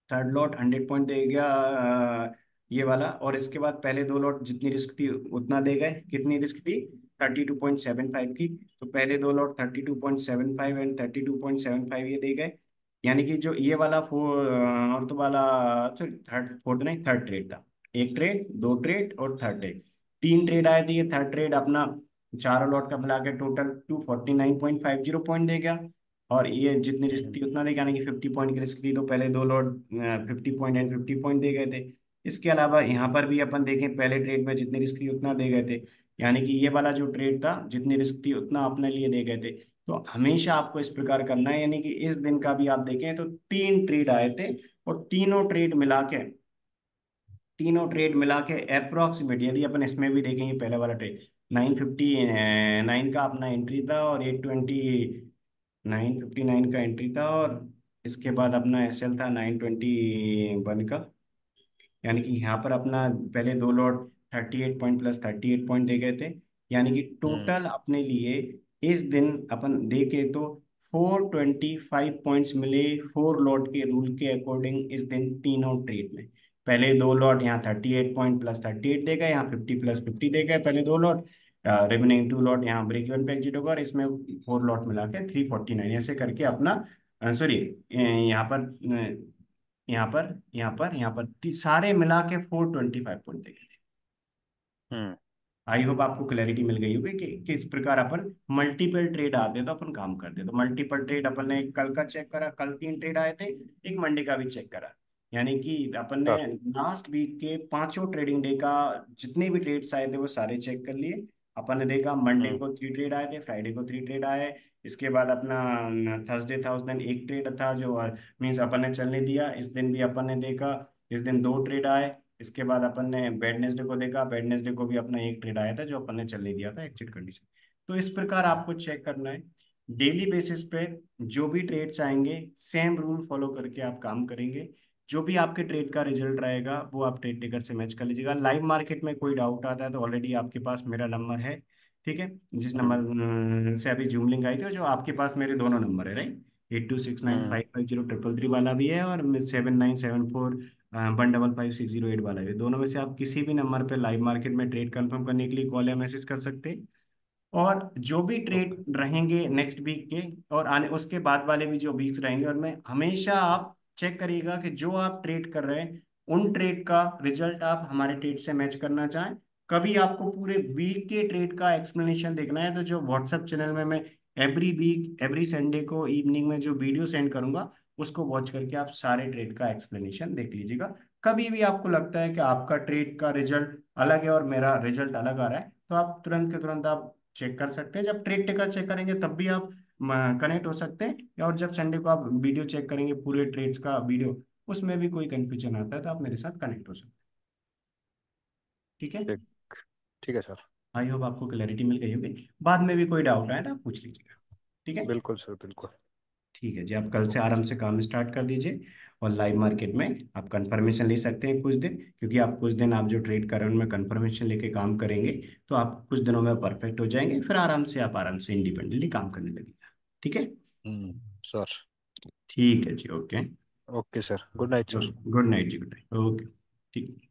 थर्ड लॉट 100 पॉइंट दे गया ये वाला। और इसके बाद पहले 2 लॉट जितनी रिस्क थी उतना दे गए, कितनी रिस्क थी 32.75 की, तो पहले 2 लॉट 32.75 एंड 32.75 ये दे गए। यानी कि जो ये वाला फोर्थ वाला, सॉरी थर्ड, फोर्थ नहीं, थर्ड ट्रेड था, एक ट्रेड, 2 ट्रेड और थर्ड ट्रेड, 3 ट्रेड आए थे। ये थर्ड ट्रेड अपना चारों लॉट का मिला के टोटल 249.50 पॉइंट दे गया। और ये जितनी रिस्क थी उतना दे गया, यानी कि 50 पॉइंट की रिस्क थी, तो पहले 2 लॉट 50 पॉइंट एंड 50 पॉइंट दे गए थे। इसके अलावा यहाँ पर भी अपन देखें, पहले ट्रेड में जितनी रिस्क थी उतना दे गए थे, यानी कि ये वाला जो ट्रेड था जितनी रिस्क थी उतना अपने लिए दे गए थे। तो हमेशा आपको इस प्रकार करना है, यानी कि इस दिन का भी आप देखें तो 3 ट्रेड आए थे, और तीनों ट्रेड मिला के अप्रोक्सीमेट, यदि अपन इसमें भी देखेंगे पहले वाला ट्रेड 959 का अपना एंट्री था, और 959 का एंट्री था, और इसके बाद अपना एसएल था 921 का। यानी कि यहाँ पर अपना पहले 2 लॉट 38 पॉइंट प्लस 38 पॉइंट दे गए थे, यानी कि हम्म। टोटल अपने लिए इस दिन अपन देखे तो 425 पॉइंट्स मिले, 4 लॉट के रूल के अकॉर्डिंग इस दिन तीनों ट्रेड में। पहले 2 लॉट यहाँ 38 पॉइंट प्लस 38 देगा, यहाँ 50 प्लस 50 देगा पहले 2 लॉट, रिमेनिंग 2 लॉट यहाँ ब्रेक इवन पे एग्जिट होगा, और इसमें 4 लॉट मिला के 349 ऐसे करके अपना, सॉरी यहाँ पर सारे मिला के 425 पॉइंट देंगे। हम्म। आई होप आपको क्लैरिटी मिल गई होगी कि किस प्रकार अपन मल्टीपल ट्रेड आते हैं तो अपन काम करते हैं। तो मल्टीपल ट्रेड अपन ने कल का चेक करा, कल 3 ट्रेड आए थे, एक मंडे का भी चेक करा, यानी कि अपन ने हाँ। लास्ट वीक के पांचों ट्रेडिंग डे का जितने भी ट्रेड्स आए थे वो सारे चेक कर लिए। अपन ने देखा मंडे हम्म। को 3 ट्रेड आए थे, फ्राइडे को 3 ट्रेड आए, इसके बाद अपना थर्सडे था उस दिन एक ट्रेड था जो मीन्स अपन ने चलने दिया, इस दिन भी अपन ने देखा, इस दिन 2 ट्रेड आए। इसके बाद अपन ने वेडनेसडे को देखा, वेडनेसडे को भी अपना एक ट्रेड आया था जो अपन ने चलने दिया था एग्जिट कंडीशन। तो इस प्रकार आपको चेक करना है डेली बेसिस पे, जो भी ट्रेड्स आएंगे सेम रूल फॉलो करके आप काम करेंगे। जो भी आपके ट्रेड का रिजल्ट रहेगा वो आप ट्रेड टिकर से मैच कर लीजिएगा। लाइव मार्केट में कोई डाउट आता है तो ऑलरेडी आपके पास मेरा नंबर है, ठीक है, जिस हम्म। नंबर से अभी जूम लिंक आई थी, और जो आपके पास मेरे दोनों नंबर है, राइट, 8269550333 वाला भी है, और 7974 1555608 वाला भी, दोनों में से आप किसी भी नंबर पे लाइव मार्केट में ट्रेड कंफर्म करने के लिए कॉल या मैसेज कर सकते हैं। और जो भी ओके। ट्रेड रहेंगे नेक्स्ट वीक के और आने उसके बाद वाले भी जो वीक्स रहेंगे, और मैं हमेशा आप चेक करिएगा कि जो आप ट्रेड कर रहे हैं उन ट्रेड का रिजल्ट आप हमारे ट्रेड से मैच करना चाहें, कभी आपको पूरे वीक के ट्रेड का एक्सप्लेनेशन देखना है, तो जो व्हाट्सएप चैनल में मैं एवरी वीक एवरी संडे को इवनिंग में जो वीडियो सेंड करूंगा, उसको वॉच करके आप सारे ट्रेड का एक्सप्लेनेशन देख लीजिएगा। कभी भी आपको लगता है कि आपका ट्रेड का रिजल्ट अलग है और मेरा रिजल्ट अलग आ रहा है, तो आप तुरंत के तुरंत आप चेक कर सकते हैं। जब ट्रेड टेकर चेक करेंगे तब भी आप कनेक्ट हो सकते हैं, और जब संडे को आप वीडियो चेक करेंगे पूरे ट्रेड्स का वीडियो, उसमें भी कोई कंफ्यूजन आता है तो आप मेरे साथ कनेक्ट हो सकते हैं। ठीक है। ठीक। ठीक है सर। आई होप आपको क्लैरिटी मिल गई होगी। बाद में भी कोई डाउट आए तो आप पूछ लीजिएगा। ठीक है। बिल्कुल सर, बिल्कुल। ठीक है जी, आप कल से ओके आराम सर। से काम स्टार्ट कर दीजिए। और लाइव मार्केट में आप कंफर्मेशन ले सकते हैं कुछ दिन, क्योंकि आप कुछ दिन आप जो ट्रेड कर रहे हैं उनमें कंफर्मेशन लेके काम करेंगे, तो आप कुछ दिनों में परफेक्ट हो जाएंगे, फिर आराम से इंडिपेंडेंटली काम करने लगेगा। ठीक है। सर। ठीक है जी, okay. Okay sir, good night sir. Good night जी, गुड नाइट, ओके। ठीक।